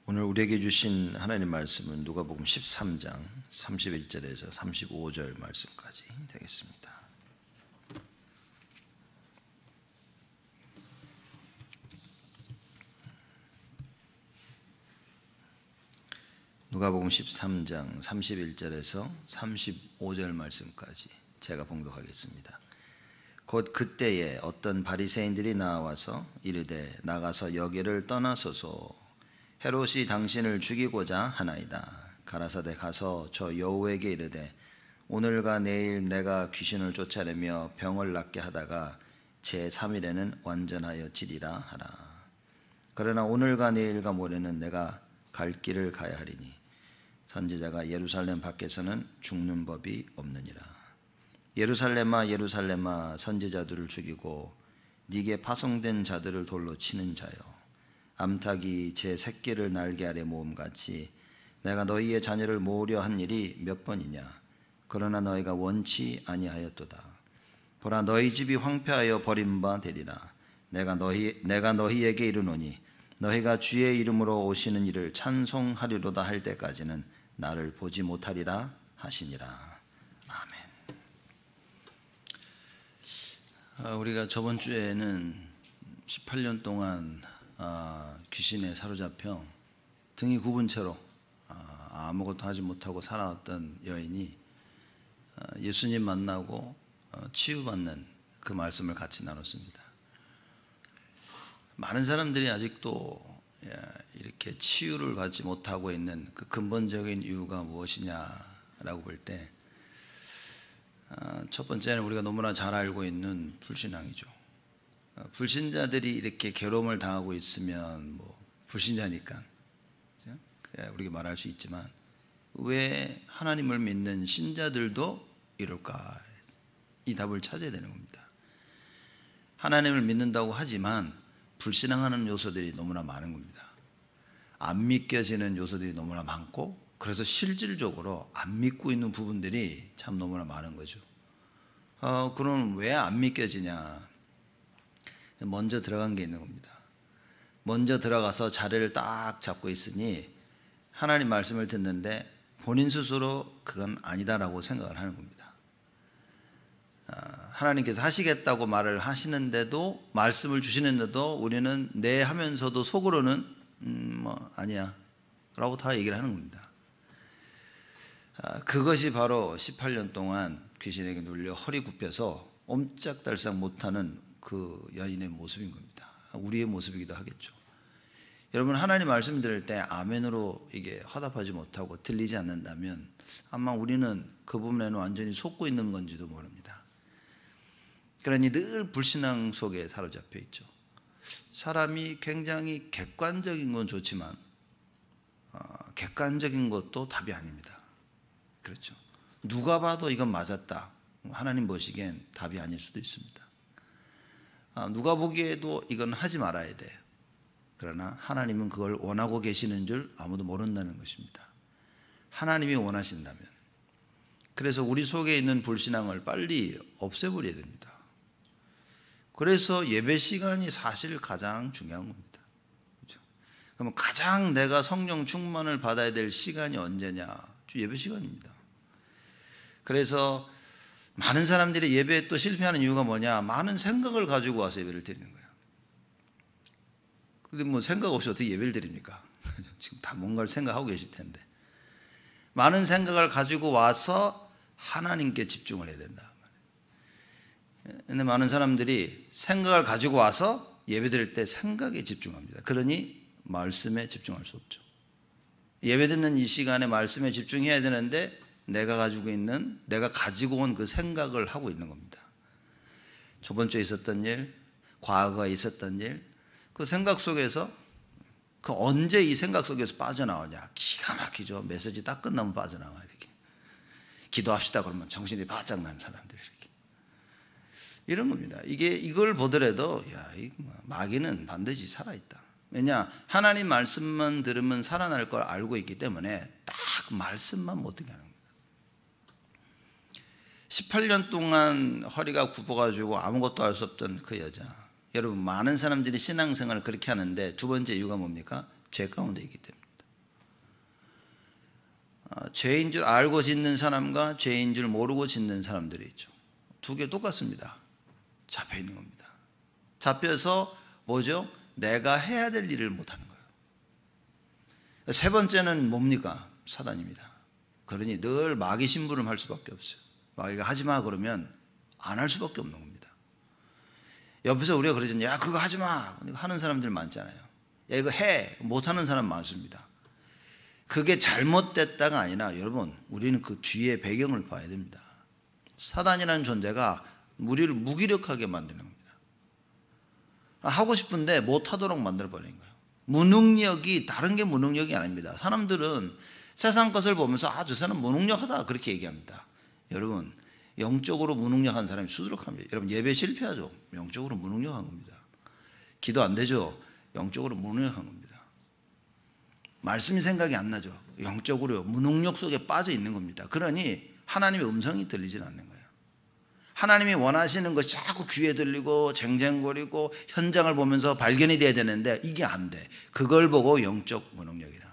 오늘 우리에게 주신 하나님 말씀은 누가복음 13장 31절에서 35절 말씀까지 되겠습니다. 누가복음 13장 31절에서 35절 말씀까지 제가 봉독하겠습니다. 곧 그때에 어떤 바리새인들이 나와서 이르되 나가서 여기를 떠나소서, 헤롯이 당신을 죽이고자 하나이다. 가라사대 가서 저 여우에게 이르되 오늘과 내일 내가 귀신을 쫓아내며 병을 낫게 하다가 제3일에는 완전하여 지리라 하라. 그러나 오늘과 내일과 모레는 내가 갈 길을 가야 하리니 선지자가 예루살렘 밖에서는 죽는 법이 없느니라. 예루살렘아 예루살렘아, 선지자들을 죽이고 네게 파송된 자들을 돌로 치는 자여, 암탉이 제 새끼를 날개 아래 모음같이 내가 너희의 자녀를 모으려 한 일이 몇 번이냐. 그러나 너희가 원치 아니하였도다. 보라, 너희 집이 황폐하여 버림바 되리라. 내가 너희에게 이르노니 너희가 주의 이름으로 오시는 이를 찬송하리로다 할 때까지는 나를 보지 못하리라 하시니라. 아멘. 우리가 저번 주에는 18년 동안 귀신에 사로잡혀 등이 굽은 채로 아무것도 하지 못하고 살아왔던 여인이 예수님 만나고 치유받는 그 말씀을 같이 나눴습니다. 많은 사람들이 아직도 이렇게 치유를 받지 못하고 있는 그 근본적인 이유가 무엇이냐라고 볼 때, 첫 번째는 우리가 너무나 잘 알고 있는 불신앙이죠. 불신자들이 이렇게 괴로움을 당하고 있으면 불신자니까 우리가 말할 수 있지만, 왜 하나님을 믿는 신자들도 이럴까? 이 답을 찾아야 되는 겁니다. 하나님을 믿는다고 하지만 불신앙하는 요소들이 너무나 많은 겁니다. 안 믿겨지는 요소들이 너무나 많고, 그래서 실질적으로 안 믿고 있는 부분들이 참 너무나 많은 거죠. 그럼 왜 안 믿겨지냐? 먼저 들어간 게 있는 겁니다. 먼저 들어가서 자리를 딱 잡고 있으니 하나님 말씀을 듣는데 본인 스스로 그건 아니다라고 생각을 하는 겁니다. 하나님께서 하시겠다고 말을 하시는데도, 말씀을 주시는데도 우리는 네 하면서도 속으로는 아니야 라고 다 얘기를 하는 겁니다. 그것이 바로 18년 동안 귀신에게 눌려 허리 굽혀서 옴짝달싹 못하는 그 여인의 모습인 겁니다. 우리의 모습이기도 하겠죠. 여러분, 하나님 말씀 들을 때 아멘으로 이게 화답하지 못하고 들리지 않는다면 아마 우리는 그 부분에는 완전히 속고 있는 건지도 모릅니다. 그러니 늘 불신앙 속에 사로잡혀 있죠. 사람이 굉장히 객관적인 건 좋지만 객관적인 것도 답이 아닙니다. 그렇죠. 누가 봐도 이건 맞았다, 하나님 보시기엔 답이 아닐 수도 있습니다. 누가 보기에도 이건 하지 말아야 돼. 그러나 하나님은 그걸 원하고 계시는 줄 아무도 모른다는 것입니다. 하나님이 원하신다면. 그래서 우리 속에 있는 불신앙을 빨리 없애버려야 됩니다. 그래서 예배 시간이 사실 가장 중요한 겁니다. 그렇죠? 그러면 가장 내가 성령 충만을 받아야 될 시간이 언제냐? 예배 시간입니다. 그래서 많은 사람들이 예배에 또 실패하는 이유가 뭐냐? 많은 생각을 가지고 와서 예배를 드리는 거예요. 근데 생각 없이 어떻게 예배를 드립니까? 지금 다 뭔가를 생각하고 계실 텐데. 많은 생각을 가지고 와서 하나님께 집중을 해야 된다. 근데 많은 사람들이 생각을 가지고 와서 예배 드릴 때 생각에 집중합니다. 그러니 말씀에 집중할 수 없죠. 예배 듣는 이 시간에 말씀에 집중해야 되는데 내가 가지고 온 그 생각을 하고 있는 겁니다. 저번 주에 있었던 일, 과거에 있었던 일, 그 생각 속에서 언제 이 생각 속에서 빠져나오냐? 기가 막히죠. 메시지 딱 끝나면 빠져나와. 이렇게 기도합시다 그러면 정신이 바짝 나는 사람들이 이렇게 이런 겁니다. 이걸 보더라도 이 마귀는 반드시 살아있다. 왜냐? 하나님 말씀만 들으면 살아날 걸 알고 있기 때문에 딱 말씀만 못 듣게 하는 겁니다. 18년 동안 허리가 굽어가지고 아무것도 할 수 없던 그 여자, 여러분, 많은 사람들이 신앙생활을 그렇게 하는데 두 번째 이유가 뭡니까? 죄 가운데 있기 때문입니다. 죄인 줄 알고 짓는 사람과 죄인 줄 모르고 짓는 사람들이 있죠. 두 개 똑같습니다. 잡혀 있는 겁니다. 잡혀서 뭐죠? 내가 해야 될 일을 못하는 거예요. 세 번째는 뭡니까? 사단입니다. 그러니 늘 마귀 심부름할 수밖에 없어요. 마귀가 하지마 그러면 안 할 수밖에 없는 겁니다. 옆에서 우리가 그러잖아요. 야 그거 하지마 하는 사람들 많잖아요. 야 이거 해 못하는 사람 많습니다. 그게 잘못됐다가 아니라 여러분 우리는 그 뒤에 배경을 봐야 됩니다. 사단이라는 존재가 우리를 무기력하게 만드는 겁니다. 하고 싶은데 못하도록 만들어버리는 거예요. 무능력이 다른 게 무능력이 아닙니다. 사람들은 세상 것을 보면서 저 사람 무능력하다 그렇게 얘기합니다. 여러분 영적으로 무능력한 사람이 수두룩합니다. 여러분 예배 실패하죠. 영적으로 무능력한 겁니다. 기도 안 되죠. 영적으로 무능력한 겁니다. 말씀이 생각이 안 나죠. 영적으로 무능력 속에 빠져 있는 겁니다. 그러니 하나님의 음성이 들리질 않는 거예요. 하나님이 원하시는 것이 자꾸 귀에 들리고 쟁쟁거리고 현장을 보면서 발견이 돼야 되는데 이게 안 돼. 그걸 보고 영적 무능력이라.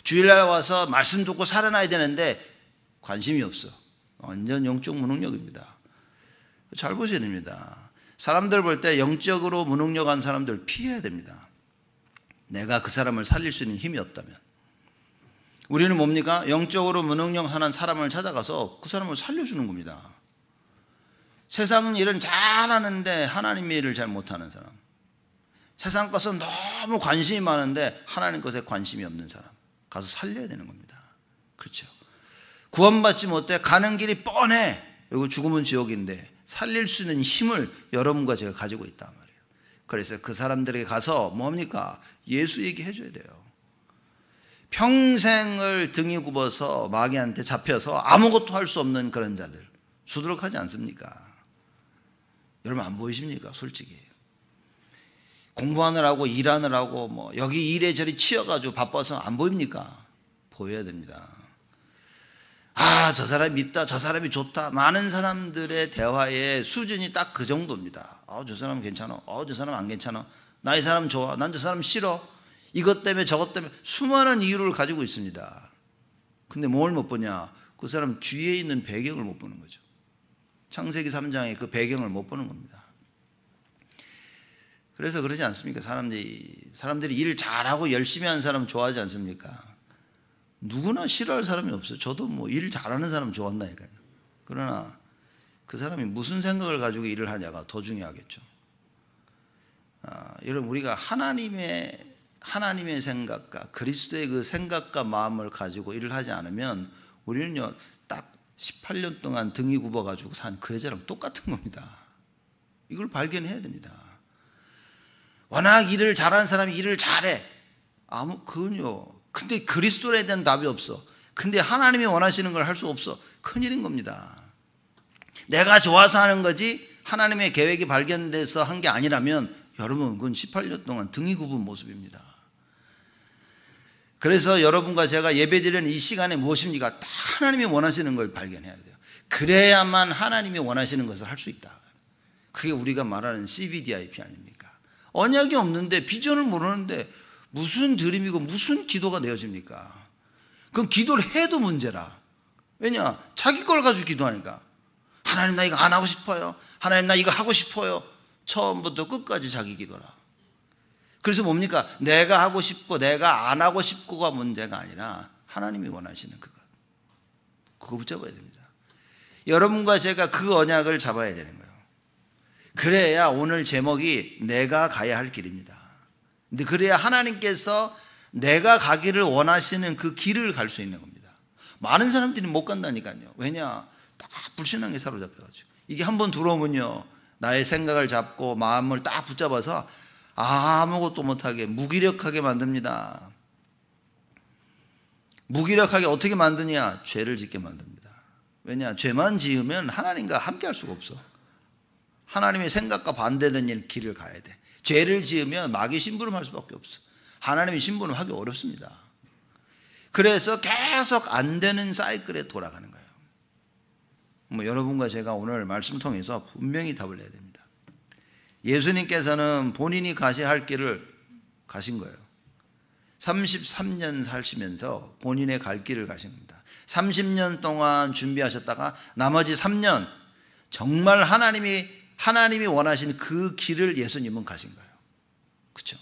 주일날 와서 말씀 듣고 살아나야 되는데 관심이 없어. 완전 영적 무능력입니다. 잘 보셔야 됩니다. 사람들 볼 때 영적으로 무능력한 사람들 피해야 됩니다. 내가 그 사람을 살릴 수 있는 힘이 없다면. 우리는 뭡니까? 영적으로 무능력한 사람을 찾아가서 그 사람을 살려주는 겁니다. 세상 일은 잘하는데 하나님의 일을 잘 못하는 사람, 세상 것은 너무 관심이 많은데 하나님 것에 관심이 없는 사람 가서 살려야 되는 겁니다. 그렇죠? 구원받지 못해 가는 길이 뻔해. 이거 죽으면 지옥인데 살릴 수 있는 힘을 여러분과 제가 가지고 있단 말이에요. 그래서 그 사람들에게 가서 뭡니까? 예수 얘기해 줘야 돼요. 평생을 등이 굽어서 마귀한테 잡혀서 아무것도 할 수 없는 그런 자들 수두룩하지 않습니까? 여러분 안 보이십니까? 솔직히 공부하느라고 일하느라고 뭐 여기 이래저래 치여가지고 바빠서 안 보입니까? 보여야 됩니다. 저 사람이 밉다, 저 사람이 좋다. 많은 사람들의 대화의 수준이 딱 그 정도입니다. 저 사람 괜찮아, 저 사람 안 괜찮아, 나 이 사람 좋아, 난 저 사람 싫어, 이것 때문에 저것 때문에 수많은 이유를 가지고 있습니다. 근데 뭘 못 보냐? 그 사람 뒤에 있는 배경을 못 보는 거죠. 창세기 3장의 그 배경을 못 보는 겁니다. 그래서 그러지 않습니까? 사람들이 일을 잘하고 열심히 하는 사람 좋아하지 않습니까? 누구나 싫어할 사람이 없어요. 저도 뭐 일 잘하는 사람 좋아한다니까요. 그러나 그 사람이 무슨 생각을 가지고 일을 하냐가 더 중요하겠죠. 여러분 우리가 하나님의 생각과 그리스도의 그 생각과 마음을 가지고 일을 하지 않으면 우리는요 딱 18년 동안 등이 굽어가지고 산 그 여자랑 똑같은 겁니다. 이걸 발견해야 됩니다. 워낙 일을 잘하는 사람이 일을 잘해. 그건요. 근데 그리스도에 대한 답이 없어. 근데 하나님이 원하시는 걸 할 수 없어. 큰일인 겁니다. 내가 좋아서 하는 거지 하나님의 계획이 발견돼서 한 게 아니라면 여러분 그건 18년 동안 등이 굽은 모습입니다. 그래서 여러분과 제가 예배드리는 이 시간에 무엇입니까? 딱 하나님이 원하시는 걸 발견해야 돼요. 그래야만 하나님이 원하시는 것을 할 수 있다. 그게 우리가 말하는 CVDIP 아닙니까? 언약이 없는데 비전을 모르는데 무슨 드림이고 무슨 기도가 되어집니까? 그럼 기도를 해도 문제라. 왜냐? 자기 걸 가지고 기도하니까. 하나님 나 이거 안 하고 싶어요. 하나님 나 이거 하고 싶어요. 처음부터 끝까지 자기 기도라. 그래서 뭡니까? 내가 하고 싶고 내가 안 하고 싶고가 문제가 아니라 하나님이 원하시는 그거 붙잡아야 됩니다. 여러분과 제가 그 언약을 잡아야 되는 거예요. 그래야 오늘 제목이 내가 가야 할 길입니다. 근데 그래야 하나님께서 내가 가기를 원하시는 그 길을 갈 수 있는 겁니다. 많은 사람들이 못 간다니까요. 왜냐? 딱 불신앙에 사로잡혀가지고 이게 한번 들어오면요 나의 생각을 잡고 마음을 딱 붙잡아서 아무것도 못하게 무기력하게 만듭니다. 무기력하게 어떻게 만드냐? 죄를 짓게 만듭니다. 왜냐? 죄만 지으면 하나님과 함께 할 수가 없어. 하나님의 생각과 반대되는 길을 가야 돼. 죄를 지으면 마귀 심부름할 수밖에 없어. 하나님의 심부름하기 어렵습니다. 그래서 계속 안 되는 사이클에 돌아가는 거예요. 여러분과 제가 오늘 말씀 통해서 분명히 답을 내야 됩니다. 예수님께서는 본인이 가셔야 할 길을 가신 거예요. 33년 사시면서 본인의 갈 길을 가신 겁니다. 30년 동안 준비하셨다가 나머지 3년 정말 하나님이 원하신 그 길을 예수님은 가신 거예요. 그렇죠?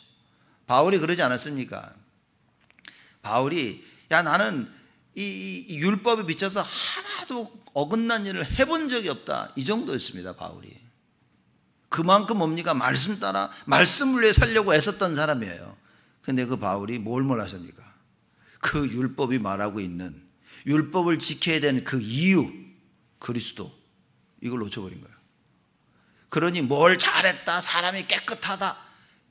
바울이 그러지 않았습니까? 바울이 나는 이 율법에 비춰서 하나도 어긋난 일을 해본 적이 없다, 이 정도였습니다. 바울이 그만큼 뭡니까? 말씀 따라 말씀을 위해 살려고 애썼던 사람이에요. 근데 그 바울이 뭘 하십니까? 그 율법이 말하고 있는 율법을 지켜야 되는 그 이유, 그리스도, 이걸 놓쳐버린 거예요. 그러니 뭘 잘했다, 사람이 깨끗하다,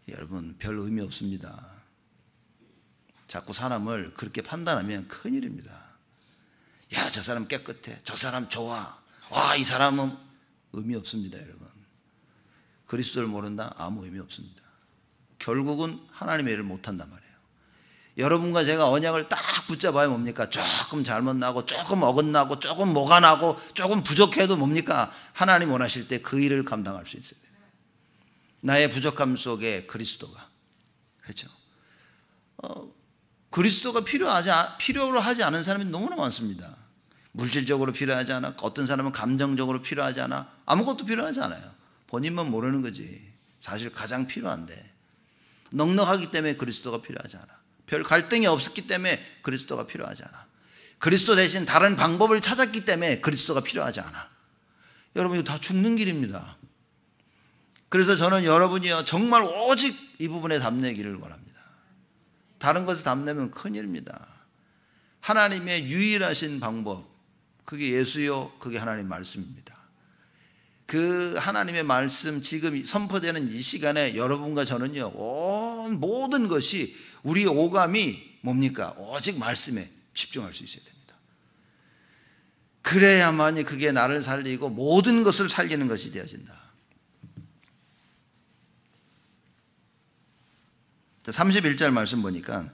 여러분 별 의미 없습니다. 자꾸 사람을 그렇게 판단하면 큰일입니다. 야, 저 사람 깨끗해, 저 사람 좋아, 와, 이 사람은 의미 없습니다. 여러분, 그리스도를 모른다? 아무 의미 없습니다. 결국은 하나님의 일을 못한단 말이에요. 여러분과 제가 언약을 딱 붙잡아야 뭡니까? 조금 잘못 나고 조금 어긋나고 조금 뭐가 나고 조금 부족해도 뭡니까? 하나님 원하실 때 그 일을 감당할 수 있어야 돼요. 나의 부족함 속에 그리스도가, 그렇죠? 그리스도가 필요로 하지 않은 사람이 너무나 많습니다. 물질적으로 필요하지 않아, 어떤 사람은 감정적으로 필요하지 않아, 아무것도 필요하지 않아요. 본인만 모르는 거지. 사실 가장 필요한데, 넉넉하기 때문에 그리스도가 필요하지 않아. 별 갈등이 없었기 때문에 그리스도가 필요하지 않아. 그리스도 대신 다른 방법을 찾았기 때문에 그리스도가 필요하지 않아. 여러분, 이거 다 죽는 길입니다. 그래서 저는 여러분이요, 정말 오직 이 부분에 답내기를 원합니다. 다른 것을 답내면 큰일입니다. 하나님의 유일하신 방법, 그게 예수요, 그게 하나님 말씀입니다. 그 하나님의 말씀, 지금 선포되는 이 시간에 여러분과 저는요, 모든 것이, 우리 오감이 뭡니까? 오직 말씀에 집중할 수 있어야 됩니다. 그래야만이 그게 나를 살리고 모든 것을 살리는 것이 되어진다. 31절 말씀 보니까,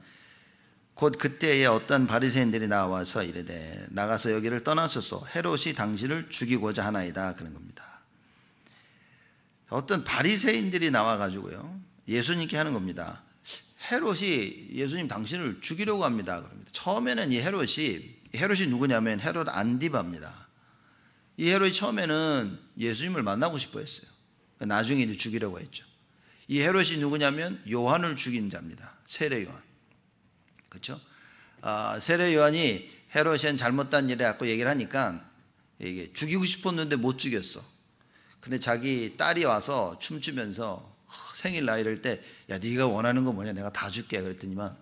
곧 그때에 어떤 바리새인들이 나와서 이르되 나가서 여기를 떠나소서, 헤롯이 당신을 죽이고자 하나이다, 그런 겁니다. 어떤 바리새인들이 나와가지고요, 예수님께 하는 겁니다. 헤롯이 예수님 당신을 죽이려고 합니다, 그럽니다. 처음에는 이 헤롯이 누구냐면 헤롯 안디바입니다. 이 헤롯이 처음에는 예수님을 만나고 싶어 했어요. 나중에 이제 죽이려고 했죠. 이 헤롯이 누구냐면 요한을 죽인 자입니다. 세례 요한. 그렇죠? 세례 요한이 헤롯이 잘못된 일에 갖고 얘기를 하니까 이게 죽이고 싶었는데 못 죽였어. 근데 자기 딸이 와서 춤추면서 생일날 이럴 때, 야, 네가 원하는 거 뭐냐, 내가 다 줄게, 그랬더니만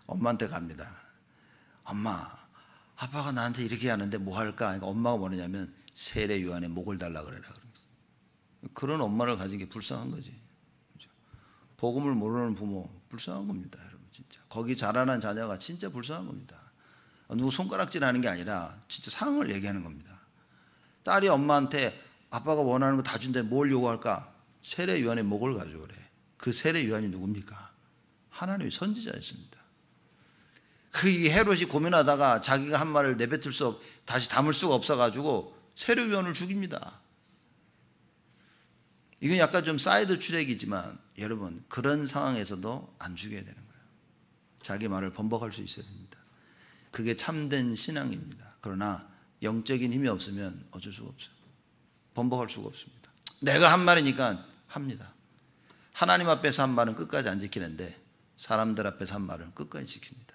엄마한테 갑니다. 엄마, 아빠가 나한테 이렇게 하는데 뭐 할까? 그러니까 엄마가 뭐냐면 세례 요한의 목을 달라 그래라. 그런 엄마를 가진 게 불쌍한 거지. 그렇죠? 복음을 모르는 부모 불쌍한 겁니다, 여러분. 진짜 거기 자라난 자녀가 진짜 불쌍한 겁니다. 누구 손가락질하는 게 아니라 진짜 상황을 얘기하는 겁니다. 딸이 엄마한테 아빠가 원하는 거 다 준대, 뭘 요구할까? 세례 요한의 목을 가져오래. 그 세례 요한이 누굽니까? 하나님의 선지자였습니다. 그 헤롯이 고민하다가 자기가 한 말을 내뱉을 다시 담을 수가 없어가지고 세례 요한을 죽입니다. 이건 약간 좀 사이드 트랙이지만 여러분, 그런 상황에서도 안 죽여야 되는 거예요. 자기 말을 번복할 수 있어야 됩니다. 그게 참된 신앙입니다. 그러나 영적인 힘이 없으면 어쩔 수가 없어요. 번복할 수가 없습니다. 내가 한 말이니까 합니다. 하나님 앞에서 한 말은 끝까지 안 지키는데 사람들 앞에서 한 말은 끝까지 지킵니다.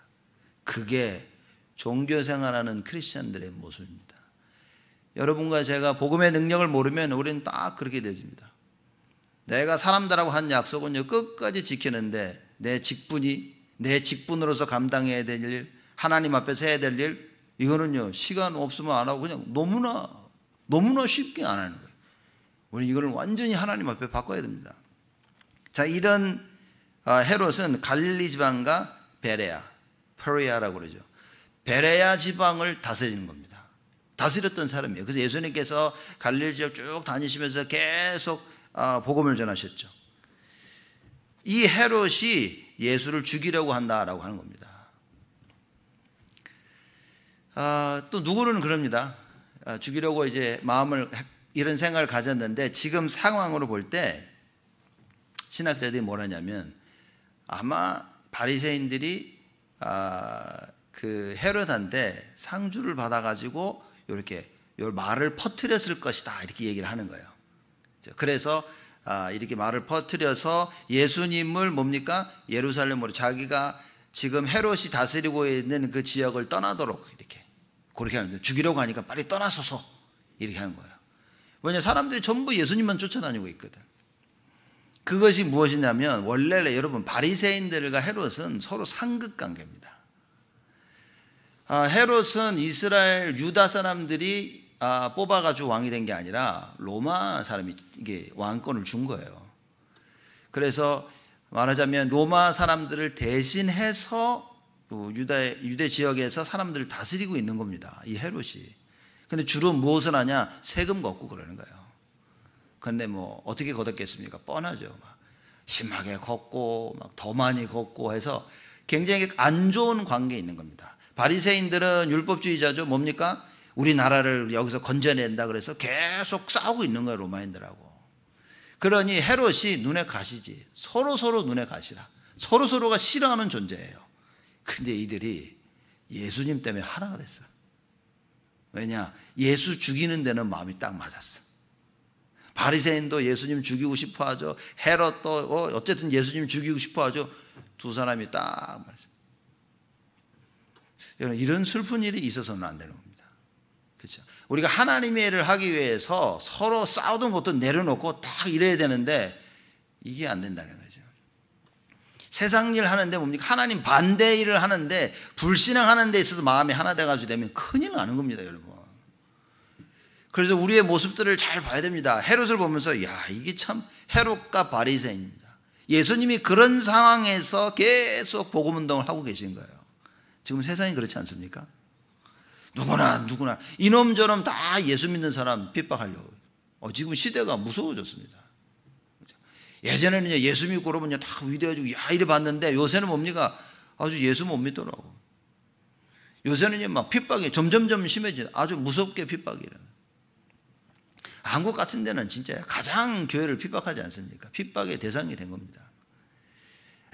그게 종교생활하는 크리스찬들의 모습입니다. 여러분과 제가 복음의 능력을 모르면 우리는 딱 그렇게 되집니다. 내가 사람들하고 한 약속은 끝까지 지키는데 내 직분으로서 감당해야 될 일, 하나님 앞에서 해야 될 일, 이거는요, 시간 없으면 안 하고 그냥 너무나 쉽게 안 하는 거예요. 우리 이거를 완전히 하나님 앞에 바꿔야 됩니다. 자, 이런 헤롯은 갈릴리 지방과 페레아라고 그러죠. 베레아 지방을 다스리는 겁니다. 다스렸던 사람이에요. 그래서 예수님께서 갈릴리 지역 쭉 다니시면서 계속 복음을 전하셨죠. 이 헤롯이 예수를 죽이려고 한다라고 하는 겁니다. 또 누구는 그럽니다. 죽이려고 이제 이런 생각을 가졌는데, 지금 상황으로 볼 때 신학자들이 뭐라냐면 아마 바리새인들이 그 헤롯한테 상주를 받아가지고 이렇게 말을 퍼뜨렸을 것이다 이렇게 얘기를 하는 거예요. 그래서 이렇게 말을 퍼뜨려서 예수님을 뭡니까? 예루살렘으로 자기가 지금 헤롯이 다스리고 있는 그 지역을 떠나도록 이렇게 그렇게 하는 거예요. 죽이려고 하니까 빨리 떠나소서 이렇게 하는 거예요. 왜냐 사람들이 전부 예수님만 쫓아다니고 있거든. 그것이 무엇이냐면 원래 여러분 바리새인들과 헤롯은 서로 상급 관계입니다. 헤롯은 이스라엘 유다 사람들이 뽑아가지고 왕이 된 게 아니라 로마 사람이 이게 왕권을 준 거예요. 그래서 말하자면 로마 사람들을 대신해서 유대 지역에서 사람들을 다스리고 있는 겁니다. 이 헤롯이. 근데 주로 무엇을 하냐? 세금 걷고 그러는 거예요. 그런데 뭐 어떻게 걷었겠습니까? 뻔하죠. 막 심하게 걷고 막 더 많이 걷고 해서 굉장히 안 좋은 관계에 있는 겁니다. 바리새인들은 율법주의자죠. 뭡니까? 우리나라를 여기서 건져낸다 그래서 계속 싸우고 있는 거예요. 로마인들하고. 그러니 헤롯이 눈에 가시지. 서로 눈에 가시라. 서로가 싫어하는 존재예요. 근데 이들이 예수님 때문에 하나가 됐어. 왜냐? 예수 죽이는 데는 마음이 딱 맞았어. 바리새인도 예수님 죽이고 싶어 하죠. 헤롯도 어쨌든 예수님 죽이고 싶어 하죠. 두 사람이 딱 말이죠. 여러분 이런 슬픈 일이 있어서는 안 되는 겁니다. 그렇죠? 우리가 하나님의 일을 하기 위해서 서로 싸우던 것도 내려놓고 딱 이래야 되는데 이게 안 된다는 거죠. 세상 일 하는데 뭡니까? 하나님 반대 일을 하는데 불신앙하는 데 있어서 마음이 하나 돼가지고 되면 큰일 나는 겁니다, 여러분. 그래서 우리의 모습들을 잘 봐야 됩니다. 헤롯을 보면서 야 이게 참 헤롯과 바리새인입니다. 예수님이 그런 상황에서 계속 복음운동을 하고 계신 거예요. 지금 세상이 그렇지 않습니까? 누구나 이놈저놈 다 예수 믿는 사람 핍박하려고. 지금 시대가 무서워졌습니다. 예전에는 예수 믿고 그러면 다 위대해지고 야 이래 봤는데 요새는 뭡니까? 아주 예수 못 믿더라고. 요새는 막 핍박이 점점 심해지죠. 아주 무섭게 핍박이라는. 한국 같은 데는 진짜 가장 교회를 핍박하지 않습니까? 핍박의 대상이 된 겁니다.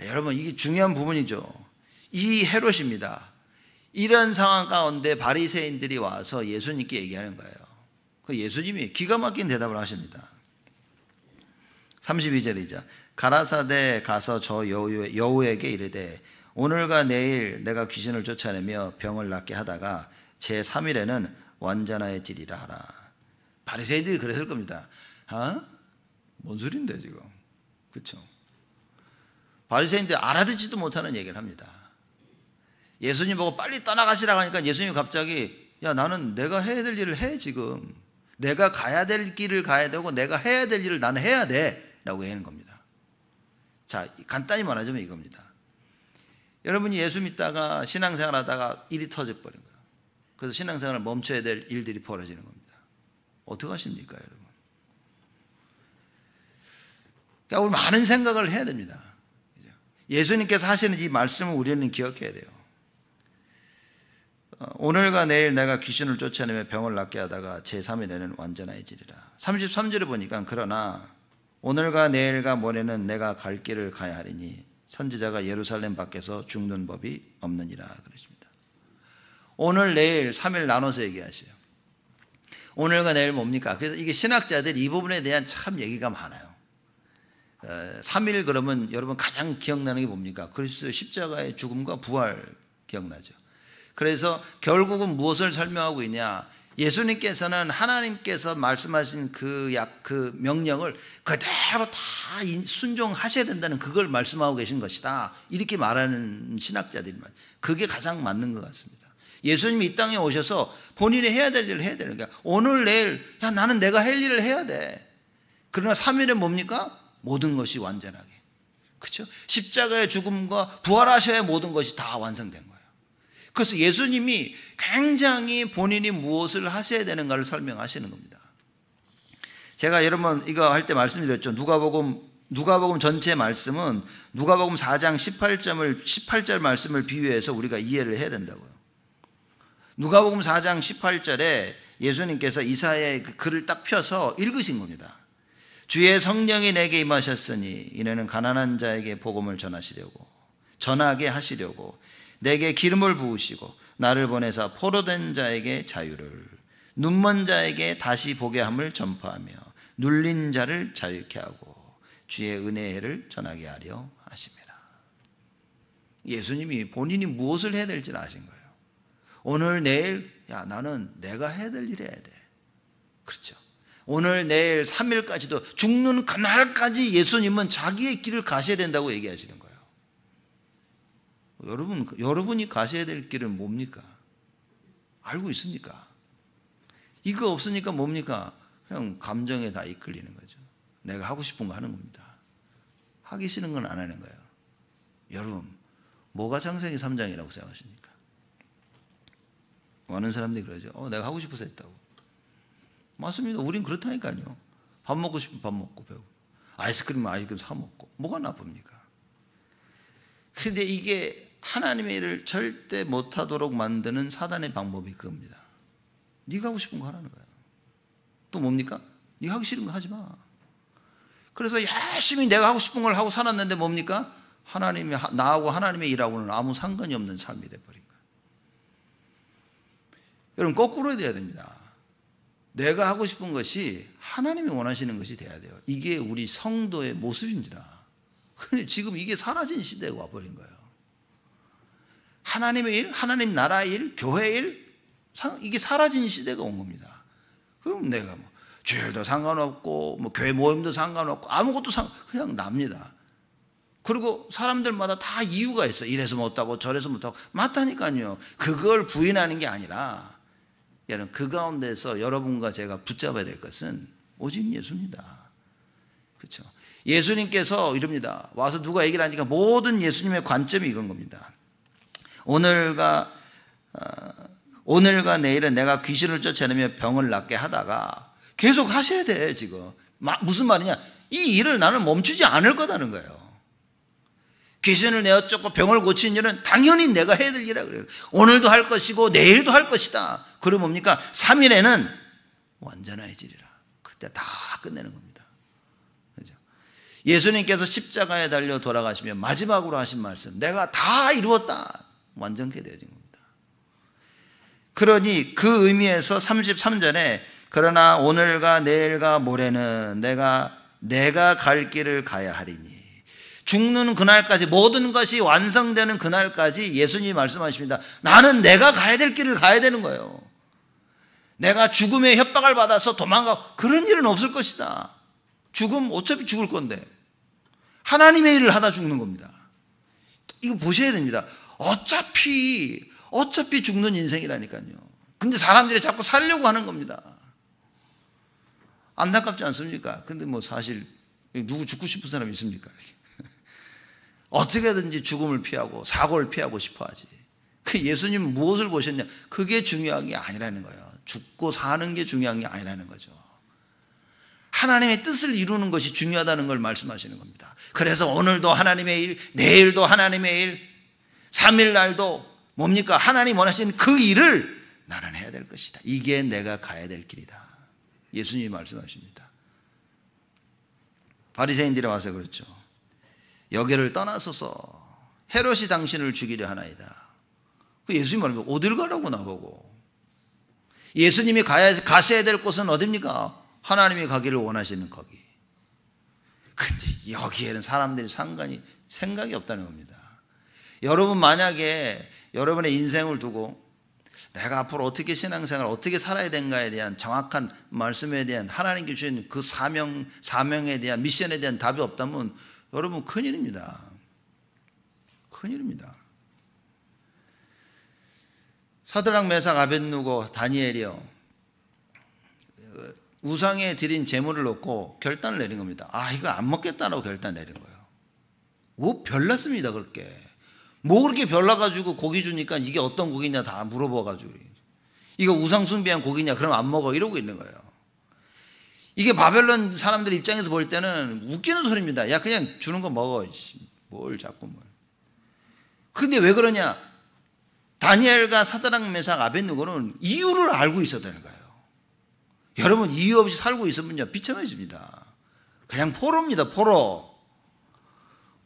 여러분 이게 중요한 부분이죠. 이 헤롯입니다. 이런 상황 가운데 바리새인들이 와서 예수님께 얘기하는 거예요. 그 예수님이 기가 막힌 대답을 하십니다. 32절이죠. 가라사대 가서 저 여우에게 이르되 오늘과 내일 내가 귀신을 쫓아내며 병을 낫게 하다가 제3일에는 완전하여지리라 하라. 바리새인들이 그랬을 겁니다. 뭔 소린데 지금? 그렇죠? 바리새인들이 알아듣지도 못하는 얘기를 합니다. 예수님 보고 빨리 떠나가시라고 하니까 예수님이 갑자기 야 나는 내가 해야 될 일을 해 지금. 내가 가야 될 길을 가야 되고 내가 해야 될 일을 나는 해야 돼 라고 하는 겁니다. 자 간단히 말하자면 이겁니다. 여러분이 예수 믿다가 신앙생활 하다가 일이 터져버린 거예요. 그래서 신앙생활을 멈춰야 될 일들이 벌어지는 겁니다. 어떻게 하십니까 여러분? 그러니까 우리 많은 생각을 해야 됩니다. 예수님께서 하시는 이 말씀을 우리는 기억해야 돼요. 오늘과 내일 내가 귀신을 쫓아내며 병을 낫게 하다가 제3일에는 완전해지리라. 33절에 보니까 그러나 오늘과 내일과 모레는 내가 갈 길을 가야 하리니 선지자가 예루살렘 밖에서 죽는 법이 없느니라 그러십니다. 오늘 내일 3일 나눠서 얘기하셔요. 오늘과 내일 뭡니까? 그래서 이게 신학자들이 이 부분에 대한 참 얘기가 많아요. 3일 그러면 여러분 가장 기억나는 게 뭡니까? 그리스도의 십자가의 죽음과 부활 기억나죠. 그래서 결국은 무엇을 설명하고 있냐? 예수님께서는 하나님께서 말씀하신 그 명령을 그대로 다 순종하셔야 된다는 그걸 말씀하고 계신 것이다. 이렇게 말하는 신학자들이 많아요. 그게 가장 맞는 것 같습니다. 예수님이 이 땅에 오셔서 본인이 해야 될 일을 해야 되는 거야. 오늘 내일 야 나는 내가 할 일을 해야 돼. 그러나 3일은 뭡니까? 모든 것이 완전하게. 그렇죠? 십자가의 죽음과 부활하셔야 모든 것이 다 완성된 거예요. 그래서 예수님이 굉장히 본인이 무엇을 하셔야 되는가를 설명하시는 겁니다. 제가 여러분 이거 할 때 말씀드렸죠. 누가복음 전체 말씀은 누가복음 4장 18절 말씀을 비유해서 우리가 이해를 해야 된다고요. 누가복음 4장 18절에 예수님께서 이사야의 그 글을 딱 펴서 읽으신 겁니다. 주의 성령이 내게 임하셨으니 이는 가난한 자에게 복음을 전하시려고 전하게 하시려고 내게 기름을 부으시고 나를 보내사 포로된 자에게 자유를, 눈먼 자에게 다시 보게 함을 전파하며 눌린 자를 자유케 하고 주의 은혜의 해를 전하게 하려 하심이라. 예수님이 본인이 무엇을 해야 될지를 아신 거예요. 오늘 내일 나는 내가 해야 될 일 해야 돼. 그렇죠. 오늘 내일 3일까지도 죽는 그날까지 예수님은 자기의 길을 가셔야 된다고 얘기하시는 거예요. 여러분이 가셔야 될 길은 뭡니까? 알고 있습니까? 이거 없으니까 뭡니까? 그냥 감정에 다 이끌리는 거죠. 내가 하고 싶은 거 하는 겁니다. 하기 싫은 건 안 하는 거예요. 여러분, 뭐가 창세기 3장이라고 생각하십니까? 많은 사람들이 그러죠. 내가 하고 싶어서 했다고. 맞습니다. 우린 그렇다니까요. 밥 먹고 싶으면 밥 먹고 배우고, 아이스크림 사 먹고, 뭐가 나쁩니까? 근데 이게 하나님의 일을 절대 못하도록 만드는 사단의 방법이 그겁니다. 네가 하고 싶은 거 하라는 거야. 또 뭡니까? 네가 하기 싫은 거 하지 마. 그래서 열심히 내가 하고 싶은 걸 하고 살았는데 뭡니까? 나하고 하나님의 일하고는 아무 상관이 없는 삶이 돼버린 거예요. 여러분, 거꾸로 돼야 됩니다. 내가 하고 싶은 것이 하나님이 원하시는 것이 돼야 돼요. 이게 우리 성도의 모습입니다. 근데 지금 이게 사라진 시대가 와버린 거예요. 하나님의 일, 하나님 나라 일, 교회 일, 이게 사라진 시대가 온 겁니다. 그럼 내가 주일도 상관없고 교회 모임도 상관없고 아무것도 그냥 납니다. 그리고 사람들마다 다 이유가 있어. 이래서 못하고 저래서 못하고. 맞다니까요. 그걸 부인하는 게 아니라 여러분, 그 가운데서 여러분과 제가 붙잡아야 될 것은 오직 예수입니다. 그렇죠? 예수님께서 이럽니다. 와서 누가 얘기를 하니까 모든 예수님의 관점이 이건 겁니다. 오늘과 내일은 내가 귀신을 쫓아내며 병을 낫게 하다가 계속 하셔야 돼. 지금 무슨 말이냐? 이 일을 나는 멈추지 않을 거다는 거예요. 귀신을 내어 쫓고 병을 고치는 일은 당연히 내가 해야 될 일이라 그래요. 오늘도 할 것이고 내일도 할 것이다. 그러면 뭡니까? 3일에는 완전해지리라. 그때 다 끝내는 겁니다. 그렇죠? 예수님께서 십자가에 달려 돌아가시며 마지막으로 하신 말씀, 내가 다 이루었다. 완전케 되어진 겁니다. 그러니 그 의미에서 33절에 그러나 오늘과 내일과 모레는 내가 갈 길을 가야 하리니, 죽는 그날까지, 모든 것이 완성되는 그날까지 예수님이 말씀하십니다. 나는 내가 가야 될 길을 가야 되는 거예요. 내가 죽음의 협박을 받아서 도망가, 그런 일은 없을 것이다. 어차피 죽을 건데 하나님의 일을 하다 죽는 겁니다. 이거 보셔야 됩니다. 어차피 죽는 인생이라니까요. 근데 사람들이 자꾸 살려고 하는 겁니다. 안타깝지 않습니까? 근데 사실 누구 죽고 싶은 사람이 있습니까? 어떻게든지 죽음을 피하고 사고를 피하고 싶어 하지. 그 예수님은 무엇을 보셨냐? 그게 중요한 게 아니라는 거예요. 죽고 사는 게 중요한 게 아니라는 거죠. 하나님의 뜻을 이루는 것이 중요하다는 걸 말씀하시는 겁니다. 그래서 오늘도 하나님의 일, 내일도 하나님의 일, 3일 날도 뭡니까? 하나님 원하시는 그 일을 나는 해야 될 것이다. 이게 내가 가야 될 길이다. 예수님이 말씀하십니다. 바리새인들이 와서 그렇죠. 여기를 떠나소서, 헤롯이 당신을 죽이려 하나이다. 예수님이 말합니다. 어딜 가라고 나보고. 예수님이 가셔야 될 곳은 어딥니까? 하나님이 가기를 원하시는 거기. 근데 여기에는 사람들이 생각이 없다는 겁니다. 여러분, 만약에 여러분의 인생을 두고 내가 앞으로 어떻게 신앙생활, 어떻게 살아야 되는가에 대한 정확한 말씀에 대한 하나님께 주신 그 사명에 대한 미션에 대한 답이 없다면 여러분 큰일입니다. 큰일입니다. 사드락, 메삭, 아벳느고, 다니엘이요, 우상에 드린 제물을 놓고 결단을 내린 겁니다. 이거 안 먹겠다라고 결단 내린 거예요. 별났습니다. 그렇게 그렇게 별나가지고 고기 주니까 이게 어떤 고기냐 다 물어봐가지고, 이거 우상 숭배한 고기냐, 그럼 안 먹어, 이러고 있는 거예요. 이게 바벨론 사람들 입장에서 볼 때는 웃기는 소리입니다. 야, 그냥 주는 거 먹어. 뭘 자꾸 뭘. 근데 왜 그러냐? 다니엘과 사드락, 메삭, 아벳느고는 이유를 알고 있어야 되는 거예요. 여러분, 이유 없이 살고 있으면요, 비참해집니다. 그냥 포로입니다.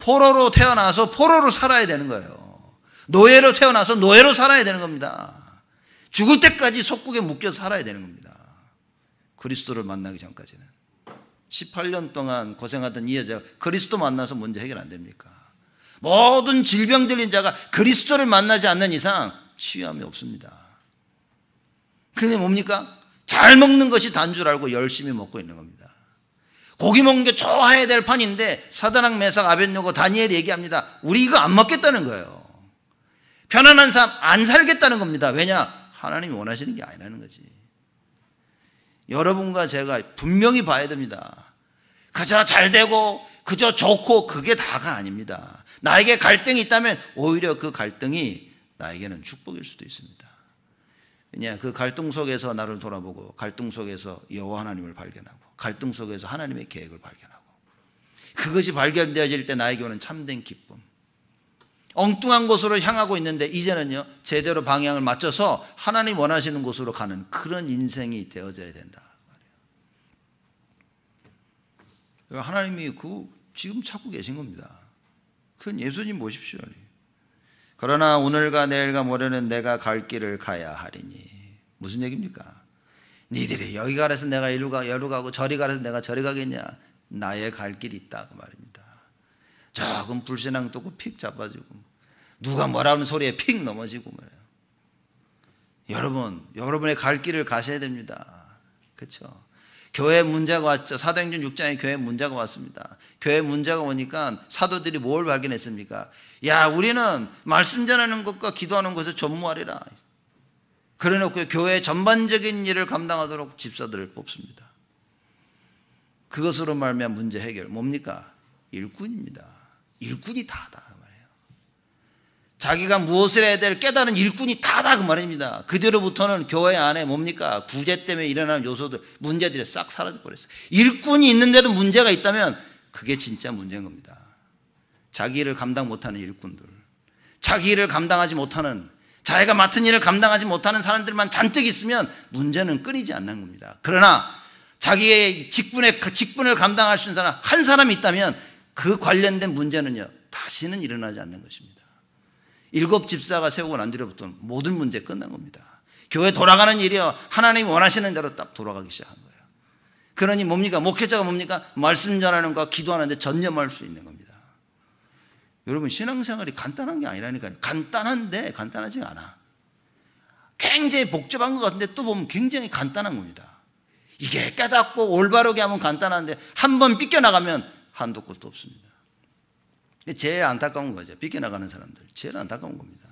포로로 태어나서 포로로 살아야 되는 거예요. 노예로 태어나서 노예로 살아야 되는 겁니다. 죽을 때까지 속국에 묶여서 살아야 되는 겁니다. 그리스도를 만나기 전까지는. 18년 동안 고생하던 이 여자가 그리스도 만나서 문제 해결 안 됩니까? 모든 질병 들린 자가 그리스도를 만나지 않는 이상 치유함이 없습니다. 근데 뭡니까? 잘 먹는 것이 단 줄 알고 열심히 먹고 있는 겁니다. 고기 먹는 게 좋아해야 될 판인데 사드락 메삭 아벳느고 다니엘이 얘기합니다. 우리 이거 안 먹겠다는 거예요. 편안한 삶 안 살겠다는 겁니다. 왜냐? 하나님이 원하시는 게 아니라는 거지. 여러분과 제가 분명히 봐야 됩니다. 그저 잘 되고 그저 좋고 그게 다가 아닙니다. 나에게 갈등이 있다면 오히려 그 갈등이 나에게는 축복일 수도 있습니다. 왜냐? 그 갈등 속에서 나를 돌아보고 갈등 속에서 여호와 하나님을 발견하고 갈등 속에서 하나님의 계획을 발견하고 그것이 발견되어질 때 나에게 오는 참된 기쁨. 엉뚱한 곳으로 향하고 있는데 이제는요 제대로 방향을 맞춰서 하나님 원하시는 곳으로 가는 그런 인생이 되어져야 된다. 하나님이 지금 찾고 계신 겁니다. 그건 예수님 보십시오. 그러나 오늘과 내일과 모레는 내가 갈 길을 가야 하리니. 무슨 얘기입니까? 니들이 여기 가라서 내가 여기로 가고 저리 가라서 내가 저리 가겠냐. 나의 갈 길이 있다 그 말입니다. 조금 불신앙 뚫고 픽 잡아주고 누가 뭐라는 소리에 픽 넘어지고 말이에요. 여러분의 갈 길을 가셔야 됩니다. 그렇죠? 교회 문제가 왔죠. 사도행전 6장에 교회 문제가 왔습니다. 교회 문제가 오니까 사도들이 뭘 발견했습니까? 야, 우리는 말씀 전하는 것과 기도하는 것에 전무하리라. 그래놓고 교회의 전반적인 일을 감당하도록 집사들을 뽑습니다. 그것으로 말미암아 문제 해결 뭡니까? 일꾼입니다. 일꾼이 다다 그 말이에요. 자기가 무엇을 해야 될 깨달은 일꾼이 다다 그 말입니다. 그대로부터는 교회 안에 뭡니까? 구제 때문에 일어나는 요소들 문제들이 싹 사라져 버렸어요. 일꾼이 있는데도 문제가 있다면 그게 진짜 문제인 겁니다. 자기 일을 감당 못하는 일꾼들, 자기 일을 감당하지 못하는, 자기가 맡은 일을 감당하지 못하는 사람들만 잔뜩 있으면 문제는 끊이지 않는 겁니다. 그러나 자기의 직분을 감당할 수 있는 사람 한 사람이 있다면 그 관련된 문제는요 다시는 일어나지 않는 것입니다. 7 집사가 세우고 난 뒤로부터는 모든 문제 끝난 겁니다. 교회 돌아가는 일이요 하나님이 원하시는 대로 딱 돌아가기 시작한 거예요. 그러니 뭡니까? 목회자가 뭡니까? 말씀 전하는 것과 기도하는 데 전념할 수 있는 겁니다. 여러분 신앙생활이 간단한 게 아니라니까요. 간단한데 간단하지가 않아. 굉장히 복잡한 것 같은데 또 보면 굉장히 간단한 겁니다. 이게 깨닫고 올바르게 하면 간단한데 한번 삐껴나가면 한도 끝도 없습니다. 제일 안타까운 거죠. 삐껴나가는 사람들 제일 안타까운 겁니다.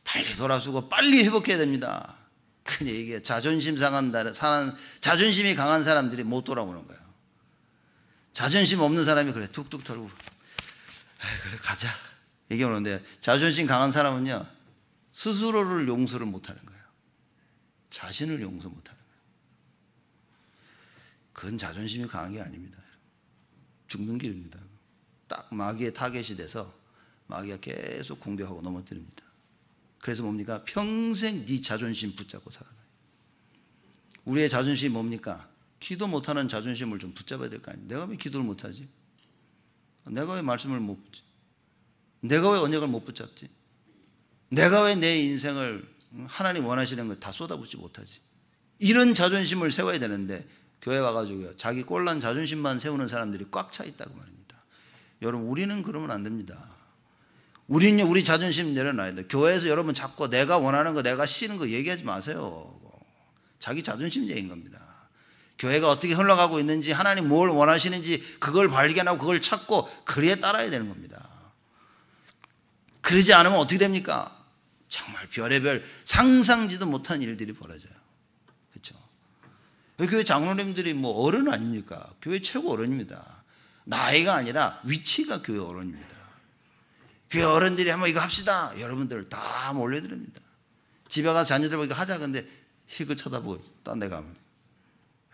빨리 돌아서고 빨리 회복해야 됩니다. 근데 이게 자존심이 강한 사람들이 못 돌아오는 거예요. 자존심 없는 사람이 그래 툭툭 털고 그래 가자 얘기하는데 자존심 강한 사람은요 스스로를 용서를 못하는 거예요. 자신을 용서 못하는 거예요. 그건 자존심이 강한 게 아닙니다. 죽는 길입니다. 딱 마귀의 타겟이 돼서 마귀가 계속 공격하고 넘어뜨립니다. 그래서 뭡니까? 평생 네 자존심 붙잡고 살아가요. 우리의 자존심이 뭡니까? 기도 못하는 자존심을 좀 붙잡아야 될 거 아니에요. 내가 왜 기도를 못하지? 내가 왜 말씀을 못 붙지? 내가 왜 언약을 못 붙잡지? 내가 왜 내 인생을 하나님 원하시는 걸 다 쏟아붓지 못하지? 이런 자존심을 세워야 되는데 교회 와가지고요 자기 꼴난 자존심만 세우는 사람들이 꽉 차 있다고 말입니다. 여러분 우리는 그러면 안 됩니다. 우리는요 우리 자존심 내려놔야 돼요. 교회에서 여러분 자꾸 내가 원하는 거 내가 싫은 거 얘기하지 마세요. 자기 자존심 얘기인 겁니다. 교회가 어떻게 흘러가고 있는지 하나님 뭘 원하시는지 그걸 발견하고 그걸 찾고 그래야 따라야 되는 겁니다. 그러지 않으면 어떻게 됩니까? 정말 별의별 상상지도 못한 일들이 벌어져요. 그렇죠? 교회 장로님들이 뭐 어른 아닙니까? 교회 최고 어른입니다. 나이가 아니라 위치가 교회 어른입니다. 교회 어른들이 한번 이거 합시다. 여러분들 다 몰려드립니다. 집에 가서 자녀들 보니까 하자. 근데 휙을 쳐다보고 딴 데 가면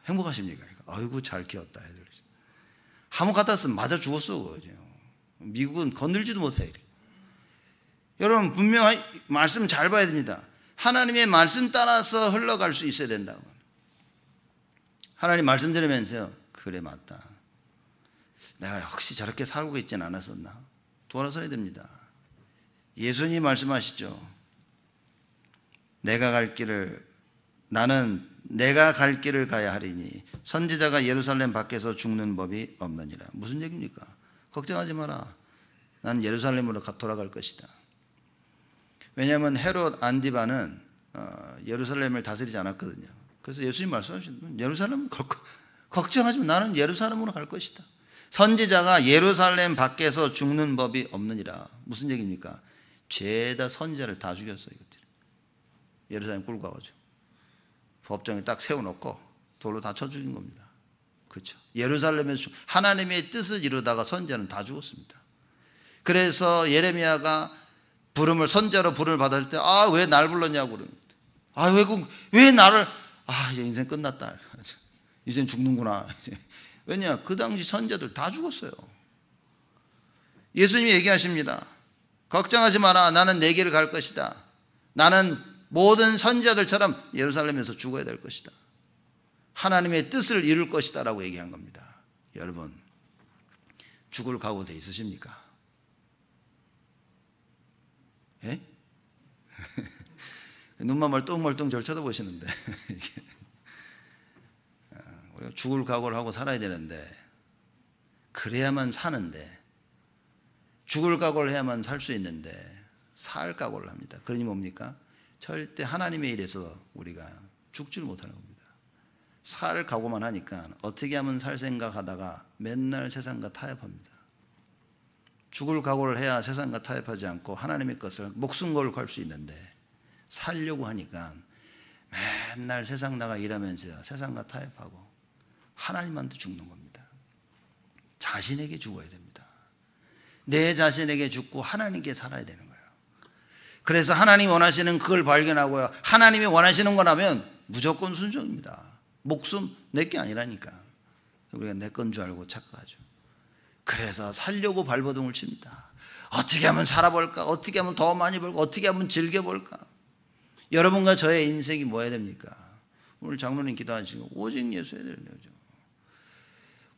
행복하십니까? 아이고 잘 키웠다 애들. 한번 갖다 쓰면 맞아 죽었어. 미국은 건들지도 못해. 여러분 분명히 말씀 잘 봐야 됩니다. 하나님의 말씀 따라서 흘러갈 수 있어야 된다고. 하나님 말씀 들으면서요 그래 맞다. 내가 혹시 저렇게 살고 있지는 않았었나? 돌아서야 됩니다. 예수님 말씀하시죠. 내가 갈 길을 가야 하리니 선지자가 예루살렘 밖에서 죽는 법이 없느니라. 무슨 얘기입니까? 걱정하지 마라. 나는 예루살렘으로 돌아갈 것이다. 왜냐하면 헤롯 안디바는 예루살렘을 다스리지 않았거든요. 그래서 예수님 말씀하시는 예루살렘 걱정하지 마. 나는 예루살렘으로 갈 것이다. 선지자가 예루살렘 밖에서 죽는 법이 없느니라. 무슨 얘기입니까? 죄다 선지자를 다 죽였어요. 이것들이. 예루살렘 끌고 가가지고 법정에 딱 세워놓고 돌로 다 쳐 죽인 겁니다. 그렇죠? 예루살렘에서 하나님의 뜻을 이루다가 선지자는 다 죽었습니다. 그래서 예레미야가 선지자로 부름을 받을 때 왜 날 불렀냐고 그럽니다. 왜 나를 이제 인생 끝났다. 인생 죽는구나. 왜냐? 그 당시 선지자들 다 죽었어요. 예수님이 얘기하십니다. 걱정하지 마라. 나는 내 길을 갈 것이다. 나는 모든 선지자들처럼 예루살렘에서 죽어야 될 것이다. 하나님의 뜻을 이룰 것이다 라고 얘기한 겁니다. 여러분, 죽을 각오 돼 있으십니까? 예? 눈만 멀뚱멀뚱 절 쳐다보시는데 우리가 죽을 각오를 하고 살아야 되는데, 그래야만 사는데, 죽을 각오를 해야만 살 수 있는데 살 각오를 합니다. 그러니 뭡니까? 절대 하나님의 일에서 우리가 죽지를 못하는 겁니다. 살 각오만 하니까 어떻게 하면 살 생각하다가 맨날 세상과 타협합니다. 죽을 각오를 해야 세상과 타협하지 않고 하나님의 것을 목숨 걸고 할 수 있는데, 살려고 하니까 맨날 세상 나가 일하면서 세상과 타협하고 하나님한테 죽는 겁니다. 자신에게 죽어야 됩니다. 내 자신에게 죽고 하나님께 살아야 되는 거예요. 그래서 하나님이 원하시는 그걸 발견하고요, 하나님이 원하시는 거라면 무조건 순종입니다. 목숨 내게 아니라니까. 우리가 내 건 줄 알고 착각하죠. 그래서 살려고 발버둥을 칩니다. 어떻게 하면 살아볼까? 어떻게 하면 더 많이 벌까? 어떻게 하면 즐겨볼까? 여러분과 저의 인생이 뭐야 됩니까? 오늘 장로님 기도하시고 오직 예수 해야 되는 거죠.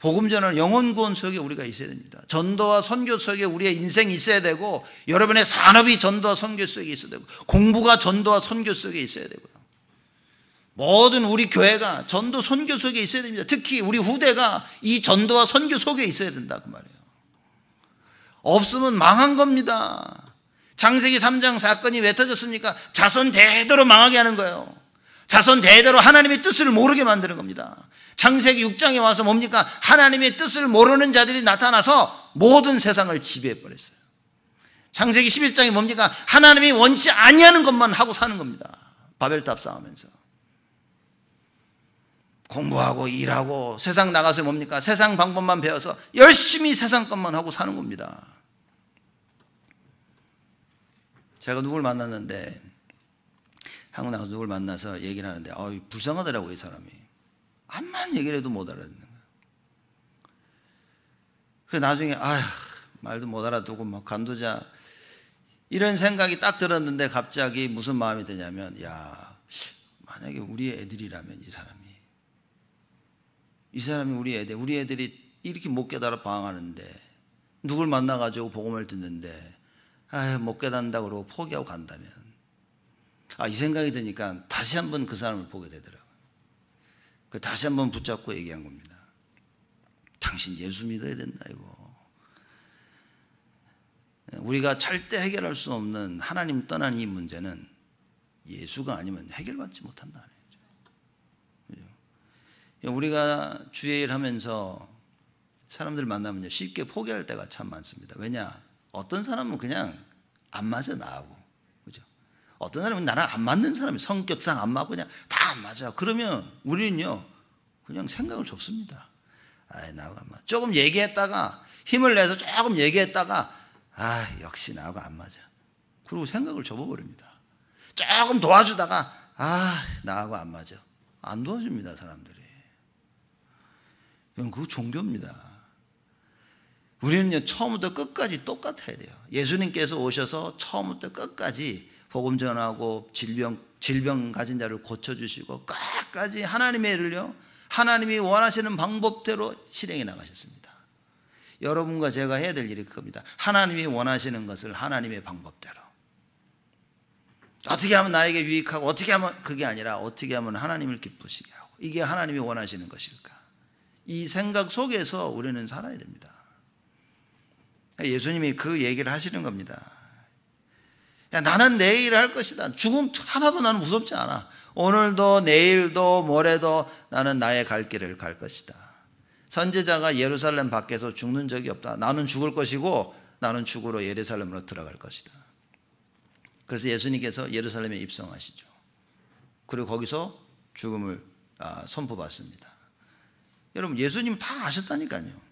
복음 전할 영혼 구원 속에 우리가 있어야 됩니다. 전도와 선교 속에 우리의 인생이 있어야 되고, 여러분의 산업이 전도와 선교 속에 있어야 되고, 공부가 전도와 선교 속에 있어야 되고요. 모든 우리 교회가 전도 선교 속에 있어야 됩니다. 특히 우리 후대가 이 전도와 선교 속에 있어야 된다 그 말이에요. 없으면 망한 겁니다. 창세기 3장 사건이 왜 터졌습니까? 자손 대대로 망하게 하는 거예요. 자손 대대로 하나님의 뜻을 모르게 만드는 겁니다. 창세기 6장에 와서 뭡니까? 하나님의 뜻을 모르는 자들이 나타나서 모든 세상을 지배해버렸어요. 창세기 11장이 뭡니까? 하나님이 원치 아니하는 것만 하고 사는 겁니다. 바벨탑 쌓으면서 공부하고 일하고 세상 나가서 뭡니까? 세상 방법만 배워서 열심히 세상 것만 하고 사는 겁니다. 제가 누굴 만났는데, 한국 나가서 누굴 만나서 얘기를 하는데 불쌍하더라고요. 이 사람이 암만 얘기를 해도 못 알아듣는 거예요. 그래서 나중에 말도 못 알아두고 막 간두자 이런 생각이 딱 들었는데, 갑자기 무슨 마음이 드냐면, 만약에 우리 애들이라면 이 사람이 우리 애들이 이렇게 못 깨달아 방황하는데, 누굴 만나가지고 복음을 듣는데 못 깨닫는다고 그러고 포기하고 간다면, 이 생각이 드니까 다시 한번 그 사람을 보게 되더라고요. 다시 한번 붙잡고 얘기한 겁니다. 당신 예수 믿어야 된다 이거. 우리가 절대 해결할 수 없는 하나님 떠난 이 문제는 예수가 아니면 해결받지 못한다는 거죠. 우리가 주의 일 하면서 사람들 만나면 쉽게 포기할 때가 참 많습니다. 왜냐? 어떤 사람은 그냥 안 맞아 나하고, 그죠? 어떤 사람은 나랑 안 맞는 사람이 성격상 안 맞고 그냥 다 안 맞아. 그러면 우리는요 그냥 생각을 접습니다. 나하고 안 맞아. 조금 얘기했다가 힘을 내서 조금 얘기했다가 역시 나하고 안 맞아. 그리고 생각을 접어버립니다. 조금 도와주다가 나하고 안 맞아. 안 도와줍니다 사람들이. 그거 종교입니다. 우리는요 처음부터 끝까지 똑같아야 돼요. 예수님께서 오셔서 처음부터 끝까지 복음 전하고 질병 가진 자를 고쳐주시고 끝까지 하나님의 일을요 하나님이 원하시는 방법대로 실행해 나가셨습니다. 여러분과 제가 해야 될 일이 그겁니다. 하나님이 원하시는 것을 하나님의 방법대로, 어떻게 하면 나에게 유익하고 어떻게 하면, 그게 아니라 어떻게 하면 하나님을 기쁘시게 하고, 이게 하나님이 원하시는 것일까, 이 생각 속에서 우리는 살아야 됩니다. 예수님이 그 얘기를 하시는 겁니다. 야, 나는 내일 할 것이다. 죽음 하나도 나는 무섭지 않아. 오늘도 내일도 모레도 나는 나의 갈 길을 갈 것이다. 선지자가 예루살렘 밖에서 죽는 적이 없다. 나는 죽을 것이고 나는 죽으러 예루살렘으로 들어갈 것이다. 그래서 예수님께서 예루살렘에 입성하시죠. 그리고 거기서 죽음을 선포받습니다. 여러분, 예수님 다 아셨다니까요.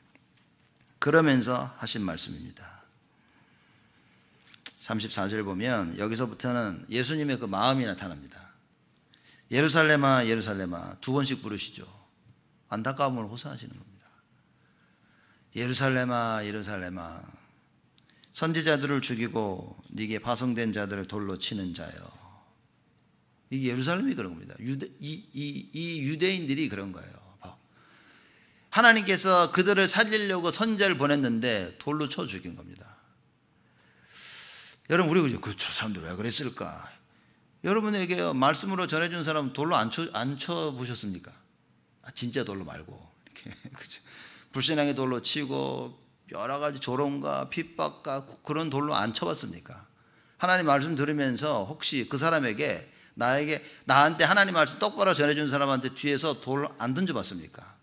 그러면서 하신 말씀입니다. 34절 보면 여기서부터는 예수님의 그 마음이 나타납니다. 예루살렘아 예루살렘아, 두 번씩 부르시죠. 안타까움을 호소하시는 겁니다. 예루살렘아 예루살렘아, 선지자들을 죽이고 네게 파송된 자들을 돌로 치는 자여. 이게 예루살렘이 그런 겁니다. 이 유대인들이 그런 거예요. 하나님께서 그들을 살리려고 선지자를 보냈는데 돌로 쳐 죽인 겁니다. 여러분, 우리 저 사람들 왜 그랬을까? 여러분에게 말씀으로 전해준 사람 돌로 안 쳐 보셨습니까? 진짜 돌로 말고 이렇게 불신앙의 돌로 치고 여러 가지 조롱과 핍박과 그런 돌로 안 쳐봤습니까? 하나님 말씀 들으면서 혹시 그 사람에게 나한테 하나님 말씀 똑바로 전해준 사람한테 뒤에서 돌 안 던져봤습니까?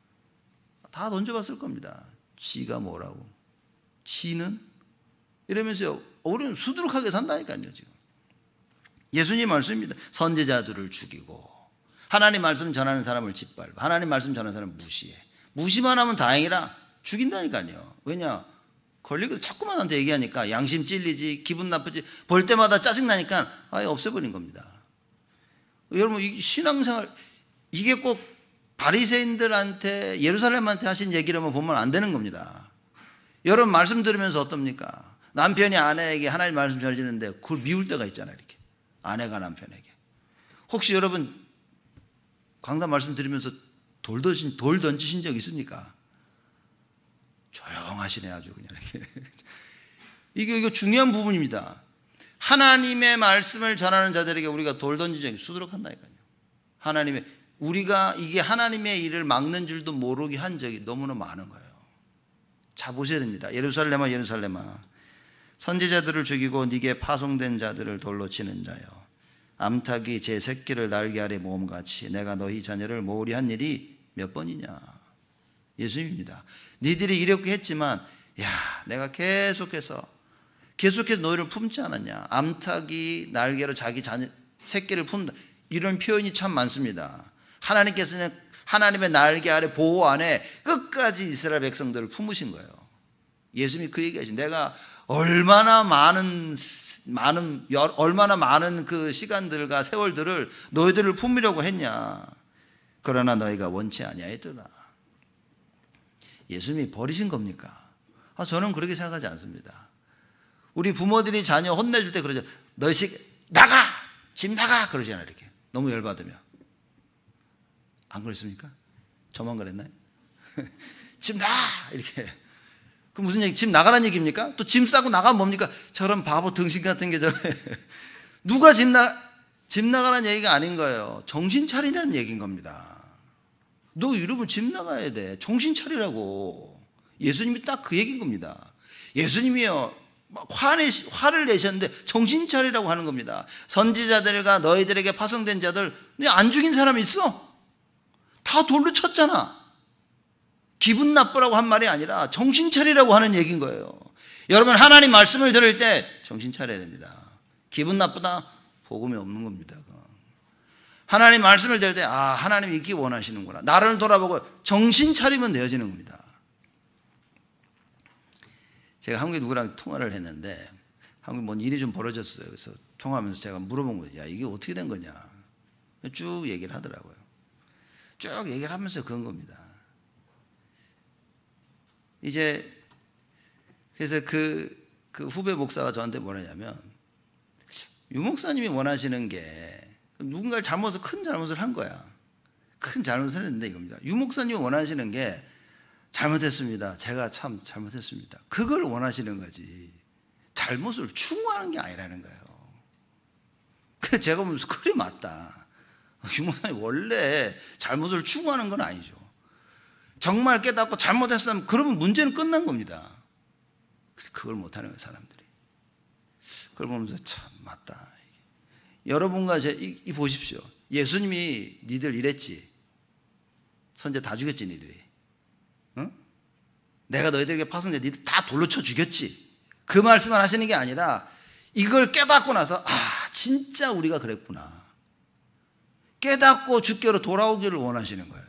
다 던져봤을 겁니다. 지가 뭐라고, 지는? 이러면서 우리는 수두룩하게 산다니까요. 지금 예수님 말씀입니다. 선지자들을 죽이고 하나님 말씀 전하는 사람을 짓밟아, 하나님 말씀 전하는 사람을 무시해. 무시만 하면 다행이라 죽인다니까요. 왜냐? 걸리고 자꾸만 한테 얘기하니까 양심 찔리지, 기분 나쁘지, 볼 때마다 짜증나니까 아예 없애버린 겁니다. 여러분, 이 신앙생활, 이게 꼭 바리새인들한테, 예루살렘한테 하신 얘기라면 보면 안 되는 겁니다. 여러분, 말씀 들으면서 어떻습니까? 남편이 아내에게 하나님 말씀 전해지는데 그걸 미울 때가 있잖아요. 이렇게 아내가 남편에게. 혹시 여러분 강단 말씀 들으면서 돌 던지신 적 있습니까? 조용하시네 아주 그냥 이렇게. 이거 중요한 부분입니다. 하나님의 말씀을 전하는 자들에게 우리가 돌 던진 적이 수두룩한다니까요. 우리가 이게 하나님의 일을 막는 줄도 모르게 한 적이 너무나 많은 거예요. 자, 보셔야 됩니다. 예루살렘아 예루살렘아, 선지자들을 죽이고 네게 파송된 자들을 돌로 치는 자여, 암탉이 제 새끼를 날개 아래 모음같이 내가 너희 자녀를 모으리 한 일이 몇 번이냐. 예수님입니다. 니들이 이렇게 했지만 내가 계속해서 너희를 품지 않았냐. 암탉이 날개로 자기 자녀 새끼를 품다, 이런 표현이 참 많습니다. 하나님께서는 하나님의 날개 아래 보호 안에 끝까지 이스라엘 백성들을 품으신 거예요. 예수님이 그 얘기하신, 내가 얼마나 많은 그 시간들과 세월들을 너희들을 품으려고 했냐. 그러나 너희가 원치 아니하였도다. 예수님이 버리신 겁니까? 저는 그렇게 생각하지 않습니다. 우리 부모들이 자녀 혼내줄 때 그러죠. 너희식 나가! 집 나가! 그러잖아요. 이렇게 너무 열받으면. 안 그랬습니까? 저만 그랬나요? 집 나가! 이렇게. 그 무슨 얘기? 집 나가라는 얘기입니까? 또 짐 싸고 나가면 뭡니까? 저런 바보 등신 같은 게 누가 집 나가라는 얘기가 아닌 거예요. 정신 차리라는 얘기인 겁니다. 너 여러분 집 나가야 돼. 정신 차리라고. 예수님이 딱 그 얘기인 겁니다. 예수님이요, 화를 내셨는데 정신 차리라고 하는 겁니다. 선지자들과 너희들에게 파송된 자들, 안 죽인 사람이 있어? 다 돌로 쳤잖아. 기분 나쁘라고 한 말이 아니라 정신 차리라고 하는 얘기인 거예요. 여러분, 하나님 말씀을 들을 때 정신 차려야 됩니다. 기분 나쁘다? 복음이 없는 겁니다. 하나님 말씀을 들을 때 하나님이 이렇게 원하시는구나. 나를 돌아보고 정신 차리면 되어지는 겁니다. 제가 한국에 누구랑 통화를 했는데 한국에 뭔 일이 좀 벌어졌어요. 그래서 통화하면서 제가 물어본 거예요. 야, 이게 어떻게 된 거냐. 쭉 얘기를 하더라고요. 쭉 얘기를 하면서 그런 겁니다. 그래서 그 후배 목사가 저한테 뭐라냐면, 유 목사님이 원하시는 게 누군가를 큰 잘못을 한 거야. 큰 잘못을 했는데 이겁니다. 유 목사님이 원하시는 게 잘못했습니다. 제가 참 잘못했습니다. 그걸 원하시는 거지. 잘못을 추구하는 게 아니라는 거예요. 그래서 제가 보면서 그래 맞다. 유목사님 원래 잘못을 추구하는 건 아니죠. 정말 깨닫고 잘못했으면 그러면 문제는 끝난 겁니다. 그걸 못하는 거예요, 사람들이. 그걸 보면서 참 맞다. 여러분과 이 보십시오. 예수님이 니들 이랬지. 선제 다 죽였지 니들이. 응? 내가 너희들에게 파송돼 니들 다 돌로 쳐 죽였지. 그 말씀을 하시는 게 아니라 이걸 깨닫고 나서 진짜 우리가 그랬구나. 깨닫고 주께로 돌아오기를 원하시는 거예요.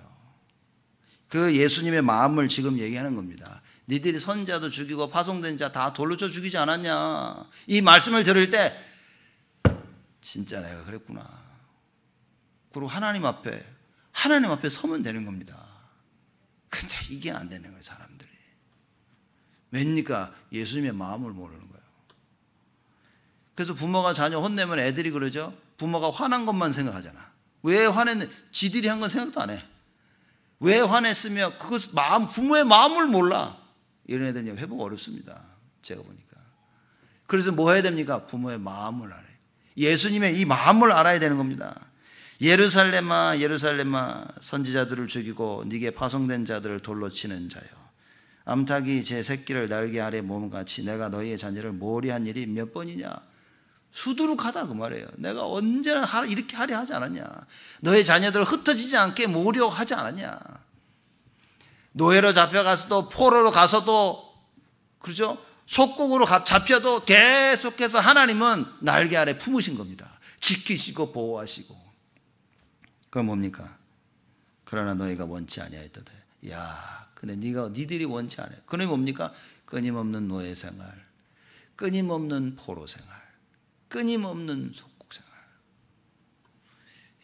그 예수님의 마음을 지금 얘기하는 겁니다. 니들이 선자도 죽이고 파송된 자 다 돌로 쳐 죽이지 않았냐. 이 말씀을 들을 때 진짜 내가 그랬구나. 그리고 하나님 앞에 서면 되는 겁니다. 근데 이게 안 되는 거예요, 사람들이. 왜입니까? 예수님의 마음을 모르는 거예요. 그래서 부모가 자녀 혼내면 애들이 그러죠. 부모가 화난 것만 생각하잖아. 왜 화냈는지 지들이 한 건 생각도 안 해. 왜 화냈으며 그것 부모의 마음을 몰라. 이런 애들은 회복 어렵습니다. 제가 보니까. 그래서 뭐 해야 됩니까? 부모의 마음을 알아야 돼요. 예수님의 이 마음을 알아야 되는 겁니다. 예루살렘아 예루살렘아 선지자들을 죽이고 네게 파송된 자들을 돌로 치는 자여, 암탉이 제 새끼를 날개 아래 몸같이 내가 너희의 자녀를 모리한 일이 몇 번이냐. 수두룩하다 그 말이에요. 내가 언제나 이렇게 하려 하지 않았냐. 너의 자녀들을 흩어지지 않게 모으려고 하지 않았냐. 노예로 잡혀가서도 포로로 가서도 그렇죠. 속국으로 잡혀도 계속해서 하나님은 날개 아래 품으신 겁니다. 지키시고 보호하시고. 그건 뭡니까? 그러나 너희가 원치 아니하였도다. 야, 근데 니들이 원치 않아요. 그게 뭡니까? 끊임없는 노예 생활, 끊임없는 포로 생활, 끊임없는 속국 생활.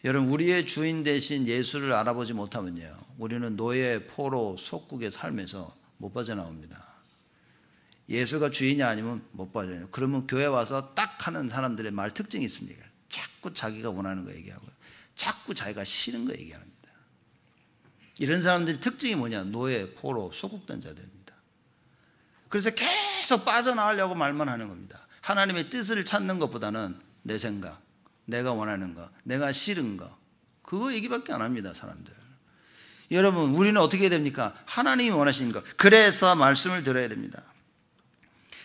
여러분, 우리의 주인 대신 예수를 알아보지 못하면요, 우리는 노예, 포로, 속국의 삶에서 못 빠져나옵니다. 예수가 주인이 아니면 못 빠져요. 그러면 교회 와서 딱 하는 사람들의 말 특징이 있습니다. 자꾸 자기가 원하는 거 얘기하고요. 자꾸 자기가 싫은 거 얘기합니다. 이런 사람들의 특징이 뭐냐? 노예, 포로, 소국된 자들입니다. 그래서 계속 빠져나가려고 말만 하는 겁니다. 하나님의 뜻을 찾는 것보다는 내 생각, 내가 원하는 거, 내가 싫은 거, 그거 얘기밖에 안 합니다, 사람들. 여러분, 우리는 어떻게 해야 됩니까? 하나님이 원하시는 거. 그래서 말씀을 들어야 됩니다.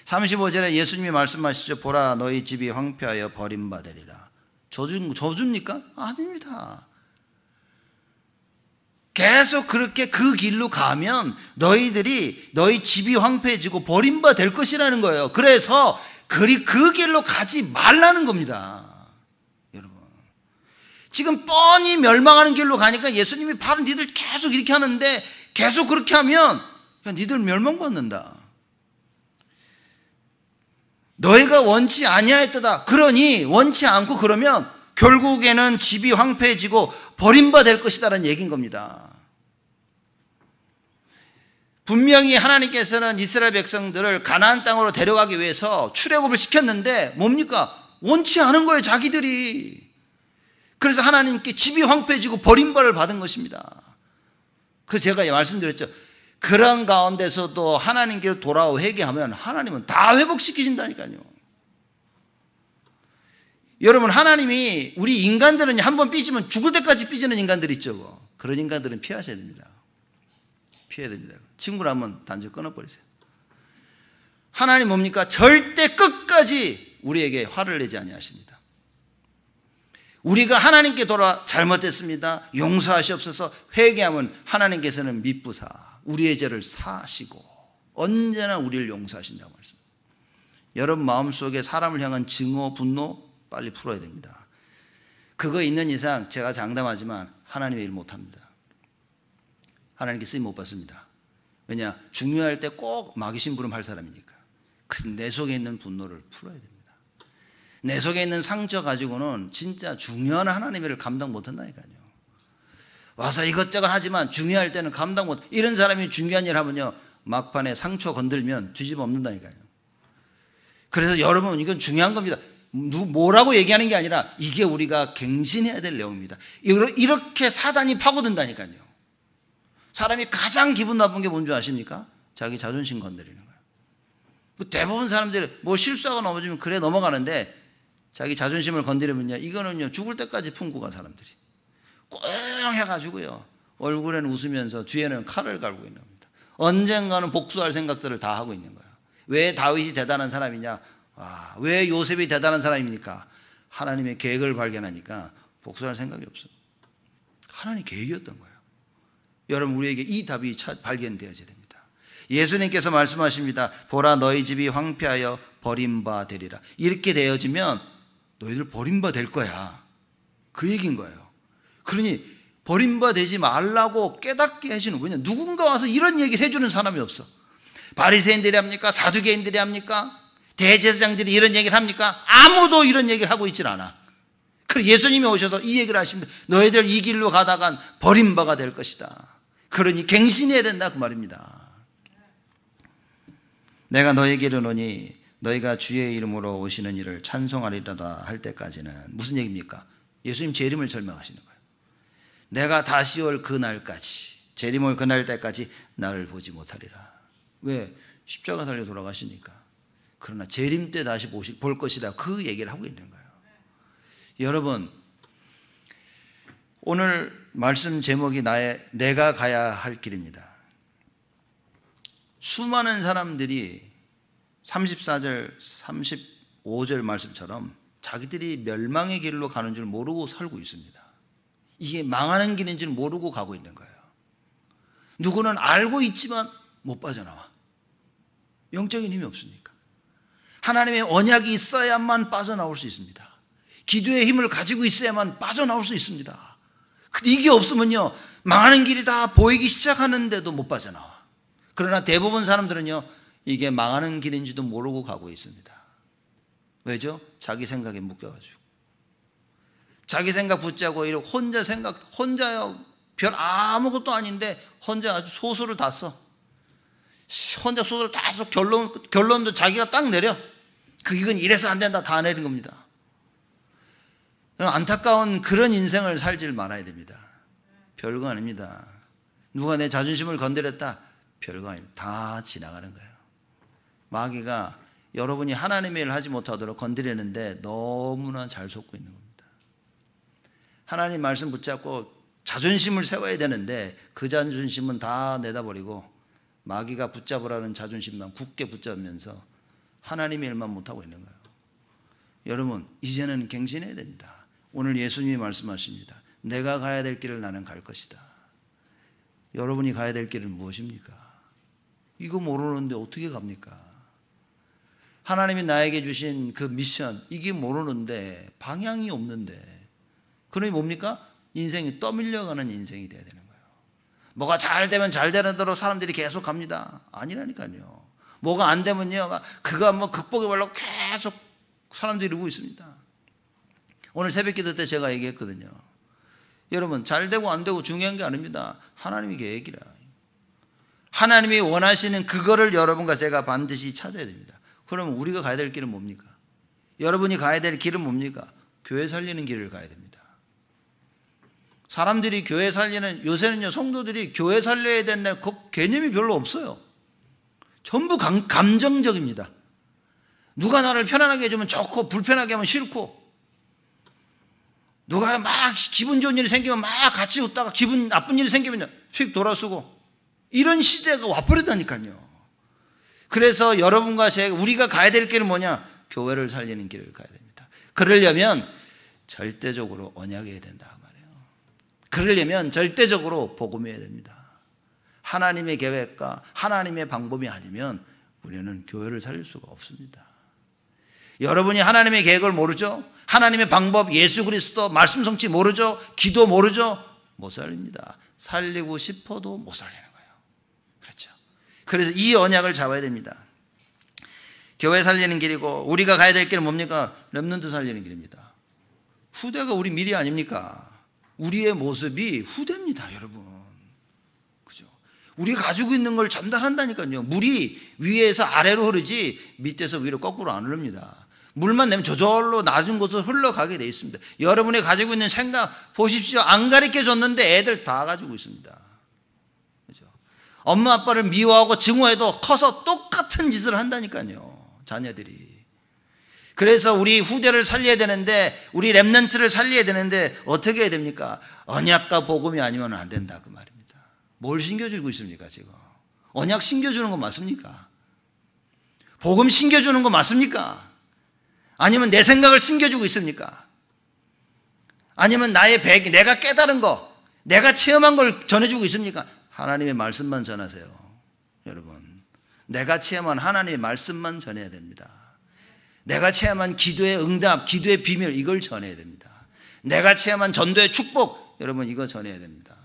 35절에 예수님이 말씀하시죠. 보라, 너희 집이 황폐하여 버림받으리라. 저주입니까? 아닙니다. 계속 그렇게 그 길로 가면 너희 집이 황폐해지고 버림받을 것이라는 거예요. 그래서 그 길로 가지 말라는 겁니다. 여러분, 지금 뻔히 멸망하는 길로 가니까 예수님이 바로 니들 계속 이렇게 하는데, 계속 그렇게 하면 야, 니들 멸망받는다. 너희가 원치 아니하였도다. 그러니 원치 않고 그러면 결국에는 집이 황폐해지고 버림받을 것이다라는 얘기인 겁니다. 분명히 하나님께서는 이스라엘 백성들을 가나안 땅으로 데려가기 위해서 출애굽을 시켰는데 뭡니까? 원치 않은 거예요, 자기들이. 그래서 하나님께 집이 황폐해지고 버림받을 받은 것입니다. 그래서 제가 말씀드렸죠. 그런 가운데서도 하나님께 돌아와 회개하면 하나님은 다 회복시키신다니까요. 여러분, 하나님이 우리 인간들은 한번 삐지면 죽을 때까지 삐지는 인간들 있죠. 그런 인간들은 피하셔야 됩니다. 피해야 됩니다. 친구를 한번 단지 끊어버리세요. 하나님 뭡니까? 절대 끝까지 우리에게 화를 내지 아니하십니다. 우리가 하나님께 돌아 잘못했습니다, 용서하시옵소서 회개하면 하나님께서는 미쁘사 우리의 죄를 사하시고 언제나 우리를 용서하신다고 말씀합니다. 여러분 마음속에 사람을 향한 증오, 분노 빨리 풀어야 됩니다. 그거 있는 이상 제가 장담하지만 하나님의 일 못합니다. 하나님께 쓰임 못 받습니다. 왜냐? 중요할 때 꼭 마귀 심부름 할 사람이니까. 그래서 내 속에 있는 분노를 풀어야 됩니다. 내 속에 있는 상처 가지고는 진짜 중요한 하나님의 일을 감당 못한다니까요. 와서 이것저것 하지만 중요할 때는 감당 못. 이런 사람이 중요한 일 하면요, 막판에 상처 건들면 뒤집어 엎는다니까요. 그래서 여러분, 이건 중요한 겁니다. 뭐라고 얘기하는 게 아니라 이게 우리가 갱신해야 될 내용입니다. 이렇게 사단이 파고든다니까요. 사람이 가장 기분 나쁜 게 뭔지 아십니까? 자기 자존심 건드리는 거예요. 대부분 사람들이 뭐 실수하고 넘어지면 그래 넘어가는데 자기 자존심을 건드리면요, 이거는요 죽을 때까지 품고 가 사람들이. 꽁 해가지고요 얼굴에는 웃으면서 뒤에는 칼을 갈고 있는 겁니다. 언젠가는 복수할 생각들을 다 하고 있는 거예요. 왜 다윗이 대단한 사람이냐? 왜 요셉이 대단한 사람입니까? 하나님의 계획을 발견하니까 복수할 생각이 없어요. 하나님의 계획이었던 거예요. 여러분, 우리에게 이 답이 발견되어져야 됩니다. 예수님께서 말씀하십니다. 보라, 너희 집이 황폐하여 버림바 되리라. 이렇게 되어지면 너희들 버림바 될 거야. 그 얘기인 거예요. 그러니 버림바 되지 말라고 깨닫게 하시는 거냐. 누군가 와서 이런 얘기를 해주는 사람이 없어. 바리새인들이 합니까? 사두개인들이 합니까? 대제사장들이 이런 얘기를 합니까? 아무도 이런 얘기를 하고 있질 않아. 그래서 예수님이 오셔서 이 얘기를 하십니다. 너희들 이 길로 가다간 버림바가 될 것이다. 그러니 갱신해야 된다, 그 말입니다. 내가 너희에게 이르노니 너희가 주의 이름으로 오시는 이를 찬송하리라 할 때까지는, 무슨 얘기입니까? 예수님 재림을 설명하시는 거예요. 내가 다시 올 그날까지, 재림 올 그날 때까지 나를 보지 못하리라. 왜? 십자가 달려 돌아가시니까. 그러나 재림 때 다시 볼 것이다, 그 얘기를 하고 있는 거예요. 여러분, 오늘 말씀 제목이 내가 가야 할 길입니다. 수많은 사람들이 34절, 35절 말씀처럼 자기들이 멸망의 길로 가는 줄 모르고 살고 있습니다. 이게 망하는 길인 줄 모르고 가고 있는 거예요. 누구는 알고 있지만 못 빠져나와. 영적인 힘이 없으니까. 하나님의 언약이 있어야만 빠져나올 수 있습니다. 기도의 힘을 가지고 있어야만 빠져나올 수 있습니다. 이게 없으면요, 망하는 길이 다 보이기 시작하는데도 못 빠져나와. 그러나 대부분 사람들은요, 이게 망하는 길인지도 모르고 가고 있습니다. 왜죠? 자기 생각에 묶여가지고. 자기 생각 붙잡고 혼자요, 별 아무것도 아닌데 혼자 아주 소설을 다 써. 혼자 소설을 다 써. 결론도 자기가 딱 내려. 이건 이래서 안 된다, 다 내린 겁니다. 안타까운 그런 인생을 살질 말아야 됩니다. 별거 아닙니다. 누가 내 자존심을 건드렸다, 별거 아닙니다. 다 지나가는 거예요. 마귀가 여러분이 하나님의 일을 하지 못하도록 건드리는데 너무나 잘 속고 있는 겁니다. 하나님 말씀 붙잡고 자존심을 세워야 되는데 그 자존심은 다 내다버리고 마귀가 붙잡으라는 자존심만 굳게 붙잡으면서 하나님의 일만 못하고 있는 거예요. 여러분, 이제는 갱신해야 됩니다. 오늘 예수님이 말씀하십니다. 내가 가야 될 길을 나는 갈 것이다. 여러분이 가야 될 길은 무엇입니까? 이거 모르는데 어떻게 갑니까? 하나님이 나에게 주신 그 미션, 이게 모르는데, 방향이 없는데, 그러니 뭡니까? 인생이 떠밀려가는 인생이 돼야 되는 거예요. 뭐가 잘 되면 잘 되는 대로 사람들이 계속 갑니다. 아니라니까요. 뭐가 안 되면요, 그거 한번 극복해 보려고 계속 사람들이 이러고 있습니다. 오늘 새벽 기도 때 제가 얘기했거든요. 여러분, 잘 되고 안 되고 중요한 게 아닙니다. 하나님의 계획이라. 하나님이 원하시는 그거를 여러분과 제가 반드시 찾아야 됩니다. 그러면 우리가 가야 될 길은 뭡니까? 여러분이 가야 될 길은 뭡니까? 교회 살리는 길을 가야 됩니다. 사람들이 교회 살리는, 요새는요, 성도들이 교회 살려야 된다는 그 개념이 별로 없어요. 전부 감정적입니다. 누가 나를 편안하게 해주면 좋고 불편하게 하면 싫고, 누가 막 기분 좋은 일이 생기면 막 같이 웃다가 기분 나쁜 일이 생기면 휙 돌아서고, 이런 시대가 와버리다니까요. 그래서 여러분과 우리가 가야 될 길은 뭐냐? 교회를 살리는 길을 가야 됩니다. 그러려면 절대적으로 언약해야 된다 말이에요. 그러려면 절대적으로 복음해야 됩니다. 하나님의 계획과 하나님의 방법이 아니면 우리는 교회를 살릴 수가 없습니다. 여러분이 하나님의 계획을 모르죠? 하나님의 방법, 예수 그리스도 말씀 성취 모르죠? 기도 모르죠? 못 살립니다. 살리고 싶어도 못 살리는 거예요. 그렇죠? 그래서 이 언약을 잡아야 됩니다. 교회 살리는 길이고, 우리가 가야 될 길은 뭡니까? 렘넌트 살리는 길입니다. 후대가 우리 미래 아닙니까? 우리의 모습이 후대입니다, 여러분. 그죠? 우리가 가지고 있는 걸 전달한다니까요. 물이 위에서 아래로 흐르지 밑에서 위로 거꾸로 안 흐릅니다. 물만 내면 저절로 낮은 곳으로 흘러가게 되어 있습니다. 여러분이 가지고 있는 생각 보십시오. 안 가르쳐 줬는데 애들 다 가지고 있습니다. 엄마 아빠를 미워하고 증오해도 커서 똑같은 짓을 한다니까요, 자녀들이. 그래서 우리 후대를 살려야 되는데, 우리 렘넌트를 살려야 되는데 어떻게 해야 됩니까? 언약과 복음이 아니면 안 된다, 그 말입니다. 뭘 신겨주고 있습니까 지금? 언약 신겨주는 거 맞습니까? 복음 신겨주는 거 맞습니까? 아니면 내 생각을 신겨주고 있습니까? 아니면 나의 내가 깨달은 거, 내가 체험한 걸 전해주고 있습니까? 하나님의 말씀만 전하세요, 여러분. 내가 체험한 하나님의 말씀만 전해야 됩니다. 내가 체험한 기도의 응답, 기도의 비밀, 이걸 전해야 됩니다. 내가 체험한 전도의 축복, 여러분 이거 전해야 됩니다.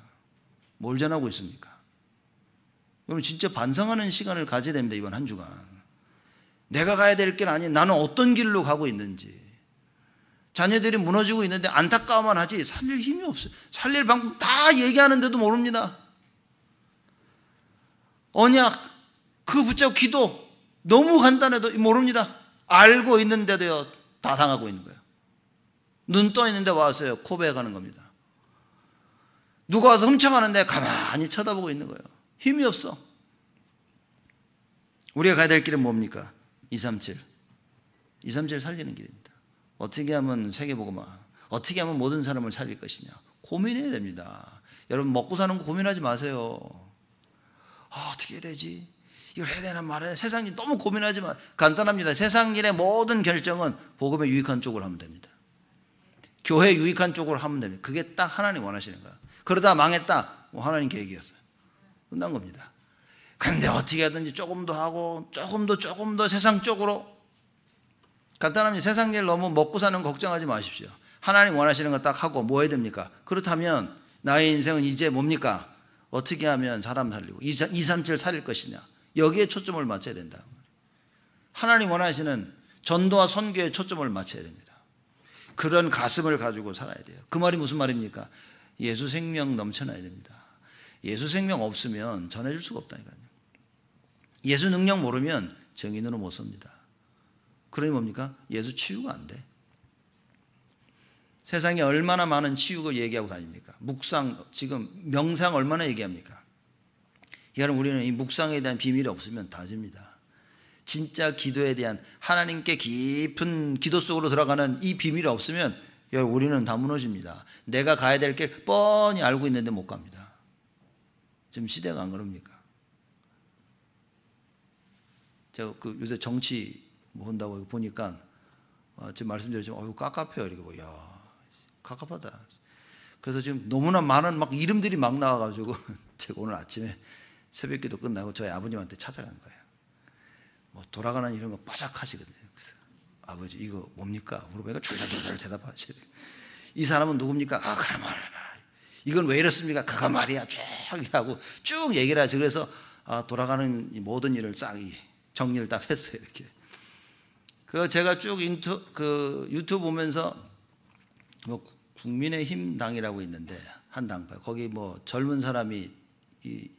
뭘 전하고 있습니까? 여러분 진짜 반성하는 시간을 가져야 됩니다, 이번 한 주간. 내가 가야 될 길 아닌 나는 어떤 길로 가고 있는지. 자녀들이 무너지고 있는데 안타까워만 하지 살릴 힘이 없어요. 살릴 방법 다 얘기하는데도 모릅니다. 언약, 그 붙잡고 기도 너무 간단해도 모릅니다. 알고 있는데도요, 다 당하고 있는 거예요. 눈 떠 있는데 와서요, 고백하는 겁니다. 누가 와서 훔쳐가는데 가만히 쳐다보고 있는 거예요. 힘이 없어. 우리가 가야 될 길은 뭡니까? 237 살리는 길입니다. 어떻게 하면 세계복음화, 어떻게 하면 모든 사람을 살릴 것이냐, 고민해야 됩니다. 여러분 먹고 사는 거 고민하지 마세요. 어떻게 해야 되지? 이걸 해야 되나 말해야, 세상 일 너무 고민하지 마. 간단합니다. 세상 일의 모든 결정은 복음에 유익한 쪽으로 하면 됩니다. 교회에 유익한 쪽으로 하면 됩니다. 그게 딱 하나님 원하시는 거야. 그러다 망했다, 하나님 계획이었어요. 끝난 겁니다. 근데 어떻게 하든지 조금 더 하고 조금 더 세상적으로. 간단합니다. 세상 일 너무 먹고 사는 거 걱정하지 마십시오. 하나님 원하시는 거 딱 하고 뭐 해야 됩니까? 그렇다면 나의 인생은 이제 뭡니까? 어떻게 하면 사람 살리고 237 살릴 것이냐, 여기에 초점을 맞춰야 된다. 하나님 원하시는 전도와 선교에 초점을 맞춰야 됩니다. 그런 가슴을 가지고 살아야 돼요. 그 말이 무슨 말입니까? 예수 생명 넘쳐나야 됩니다. 예수 생명 없으면 전해줄 수가 없다니까요. 예수 능력 모르면 정인으로 못 섭니다. 그러니 뭡니까? 예수 치유가 안 돼. 세상에 얼마나 많은 치유를 얘기하고 다닙니까? 묵상, 지금 명상 얼마나 얘기합니까? 여러분, 우리는 이 묵상에 대한 비밀이 없으면 다집니다. 진짜 기도에 대한 하나님께 깊은 기도 속으로 들어가는 이 비밀이 없으면 여러분, 우리는 다 무너집니다. 내가 가야 될 길 뻔히 알고 있는데 못 갑니다. 지금 시대가 안 그럽니까? 제가 요새 정치 본다고 보니까 지금 말씀드렸지만 깝깝해요. 이렇게 뭐, 야, 깝깝하다. 그래서 지금 너무나 많은 막 이름들이 막 나와가지고 제가 오늘 아침에 새벽기도 끝나고 저희 아버님한테 찾아간 거예요. 뭐 돌아가는 이런 거 바삭하시거든요. 그래서 아버지 이거 뭡니까? 물어보니까 줄줄줄 대답하시래요. 이 사람은 누굽니까? 그래 말이야. 이건 왜 이렇습니까? 그거 말이야. 쭉 하고 쭉 얘기를 하죠. 그래서 돌아가는 모든 일을 싹 정리를 딱 했어요. 이렇게. 그 제가 쭉 유튜브 보면서 뭐 국민의힘 당이라고 있는데 한 당파, 거기 뭐 젊은 사람이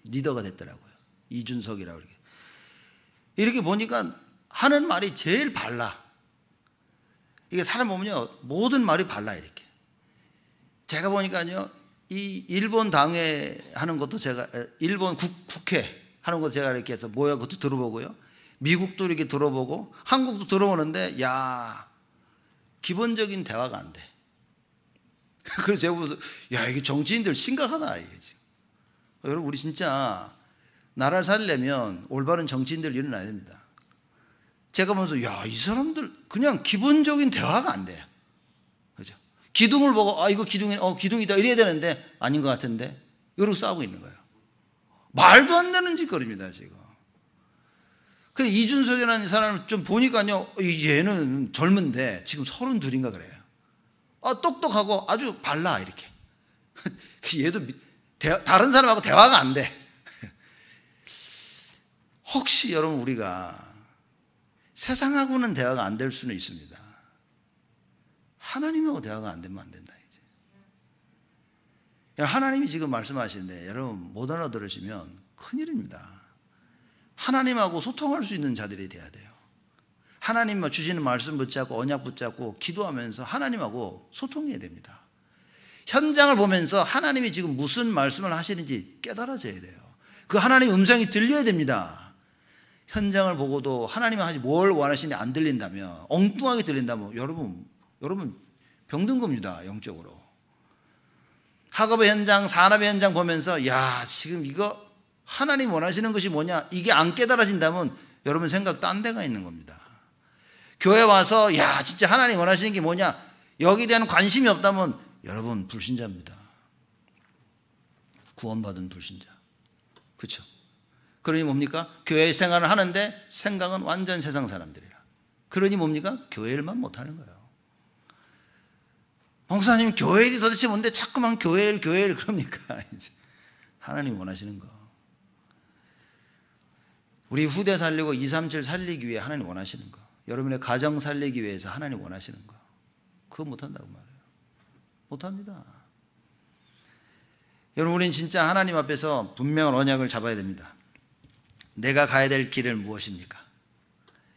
리더가 됐더라고요. 이준석이라고. 이렇게 보니까 하는 말이 제일 발라. 이게 사람 보면요, 모든 말이 발라. 이렇게 제가 보니까요, 이 일본 당회 하는 것도 제가, 일본 국회 하는 것도 제가 이렇게 해서 모여 그것도 들어보고요, 미국도 이렇게 들어보고 한국도 들어보는데, 야, 기본적인 대화가 안 돼. 그래서 제가 보면서, 야, 이게 정치인들 심각하다 이게 지금. 여러분, 우리 진짜 나라를 살려면 올바른 정치인들 일어나야 됩니다. 제가 보면서, 야, 이 사람들 그냥 기본적인 대화가 안 돼요. 그죠? 기둥을 보고, 이거 기둥이다 이래야 되는데 아닌 것 같은데 이러고 싸우고 있는 거예요. 말도 안 되는 짓거리입니다 지금. 근데 이준석이라는 사람을 좀 보니까요, 얘는 젊은데 지금 32인가 그래요. 똑똑하고 아주 발라 이렇게. 얘도 다른 사람하고 대화가 안 돼. 혹시 여러분, 우리가 세상하고는 대화가 안 될 수는 있습니다. 하나님하고 대화가 안 되면 안 된다 이제. 하나님이 지금 말씀하시는데 여러분 못 알아들으시면 큰일입니다. 하나님하고 소통할 수 있는 자들이 돼야 돼요. 하나님 주시는 말씀 붙잡고 언약 붙잡고 기도하면서 하나님하고 소통해야 됩니다. 현장을 보면서 하나님이 지금 무슨 말씀을 하시는지 깨달아져야 돼요. 그 하나님의 음성이 들려야 됩니다. 현장을 보고도 하나님이 하지 뭘 원하시는지 안 들린다면, 엉뚱하게 들린다면 여러분 병든 겁니다. 영적으로. 학업의 현장, 산업의 현장 보면서 야, 지금 이거 하나님 원하시는 것이 뭐냐, 이게 안 깨달아진다면 여러분 생각 딴 데가 있는 겁니다. 교회 와서 야, 진짜 하나님 원하시는 게 뭐냐, 여기에 대한 관심이 없다면 여러분 불신자입니다. 구원받은 불신자. 그렇죠? 그러니 뭡니까? 교회 생활을 하는데 생각은 완전 세상 사람들이라. 그러니 뭡니까? 교회일만 못하는 거예요. 목사님, 교회일이 도대체 뭔데 자꾸만 교회일 그럽니까? 이제 하나님 원하시는 거. 우리 후대 살리고 237 살리기 위해 하나님 원하시는 거. 여러분의 가정 살리기 위해서 하나님 원하시는 거. 그거 못한다고 말해요. 못합니다. 여러분, 우리는 진짜 하나님 앞에서 분명한 언약을 잡아야 됩니다. 내가 가야 될 길은 무엇입니까?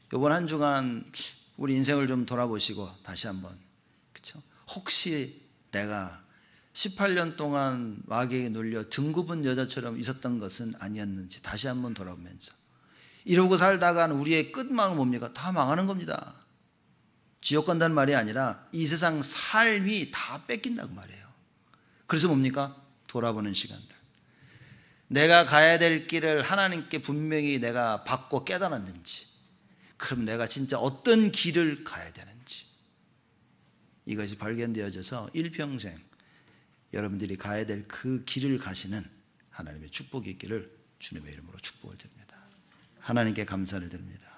이번 한 주간 우리 인생을 좀 돌아보시고 다시 한번, 그렇죠? 혹시 내가 18년 동안 마귀에게 눌려 등 굽은 여자처럼 있었던 것은 아니었는지 다시 한번 돌아보면서, 이러고 살다가는 우리의 끝망은 뭡니까? 다 망하는 겁니다. 지옥 간다는 말이 아니라 이 세상 삶이 다 뺏긴다고 말이에요. 그래서 뭡니까? 돌아보는 시간들. 내가 가야 될 길을 하나님께 분명히 내가 받고 깨달았는지, 그럼 내가 진짜 어떤 길을 가야 되는지, 이것이 발견되어져서 일평생 여러분들이 가야 될 그 길을 가시는 하나님의 축복이 있기를 주님의 이름으로 축복을 드립니다. 하나님께 감사를 드립니다.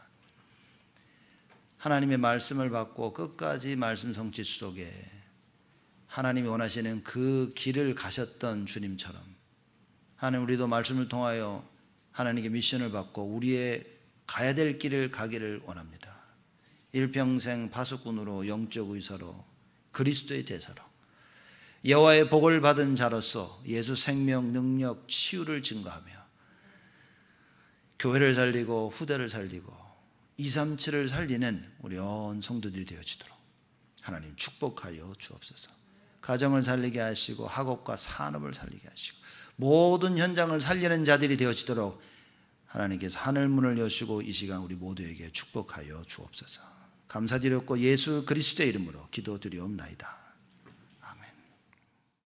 하나님의 말씀을 받고 끝까지 말씀 성취 속에 하나님이 원하시는 그 길을 가셨던 주님처럼, 하나님, 우리도 말씀을 통하여 하나님께 미션을 받고 우리의 가야 될 길을 가기를 원합니다. 일평생 파수꾼으로, 영적 의사로, 그리스도의 대사로, 여호와의 복을 받은 자로서 예수 생명, 능력, 치유를 증거하며 교회를 살리고 후대를 살리고 237을 살리는 우리 온 성도들이 되어지도록 하나님 축복하여 주옵소서. 가정을 살리게 하시고 학업과 산업을 살리게 하시고 모든 현장을 살리는 자들이 되어지도록 하나님께서 하늘문을 여시고 이 시간 우리 모두에게 축복하여 주옵소서. 감사드렸고 예수 그리스도의 이름으로 기도드리옵나이다.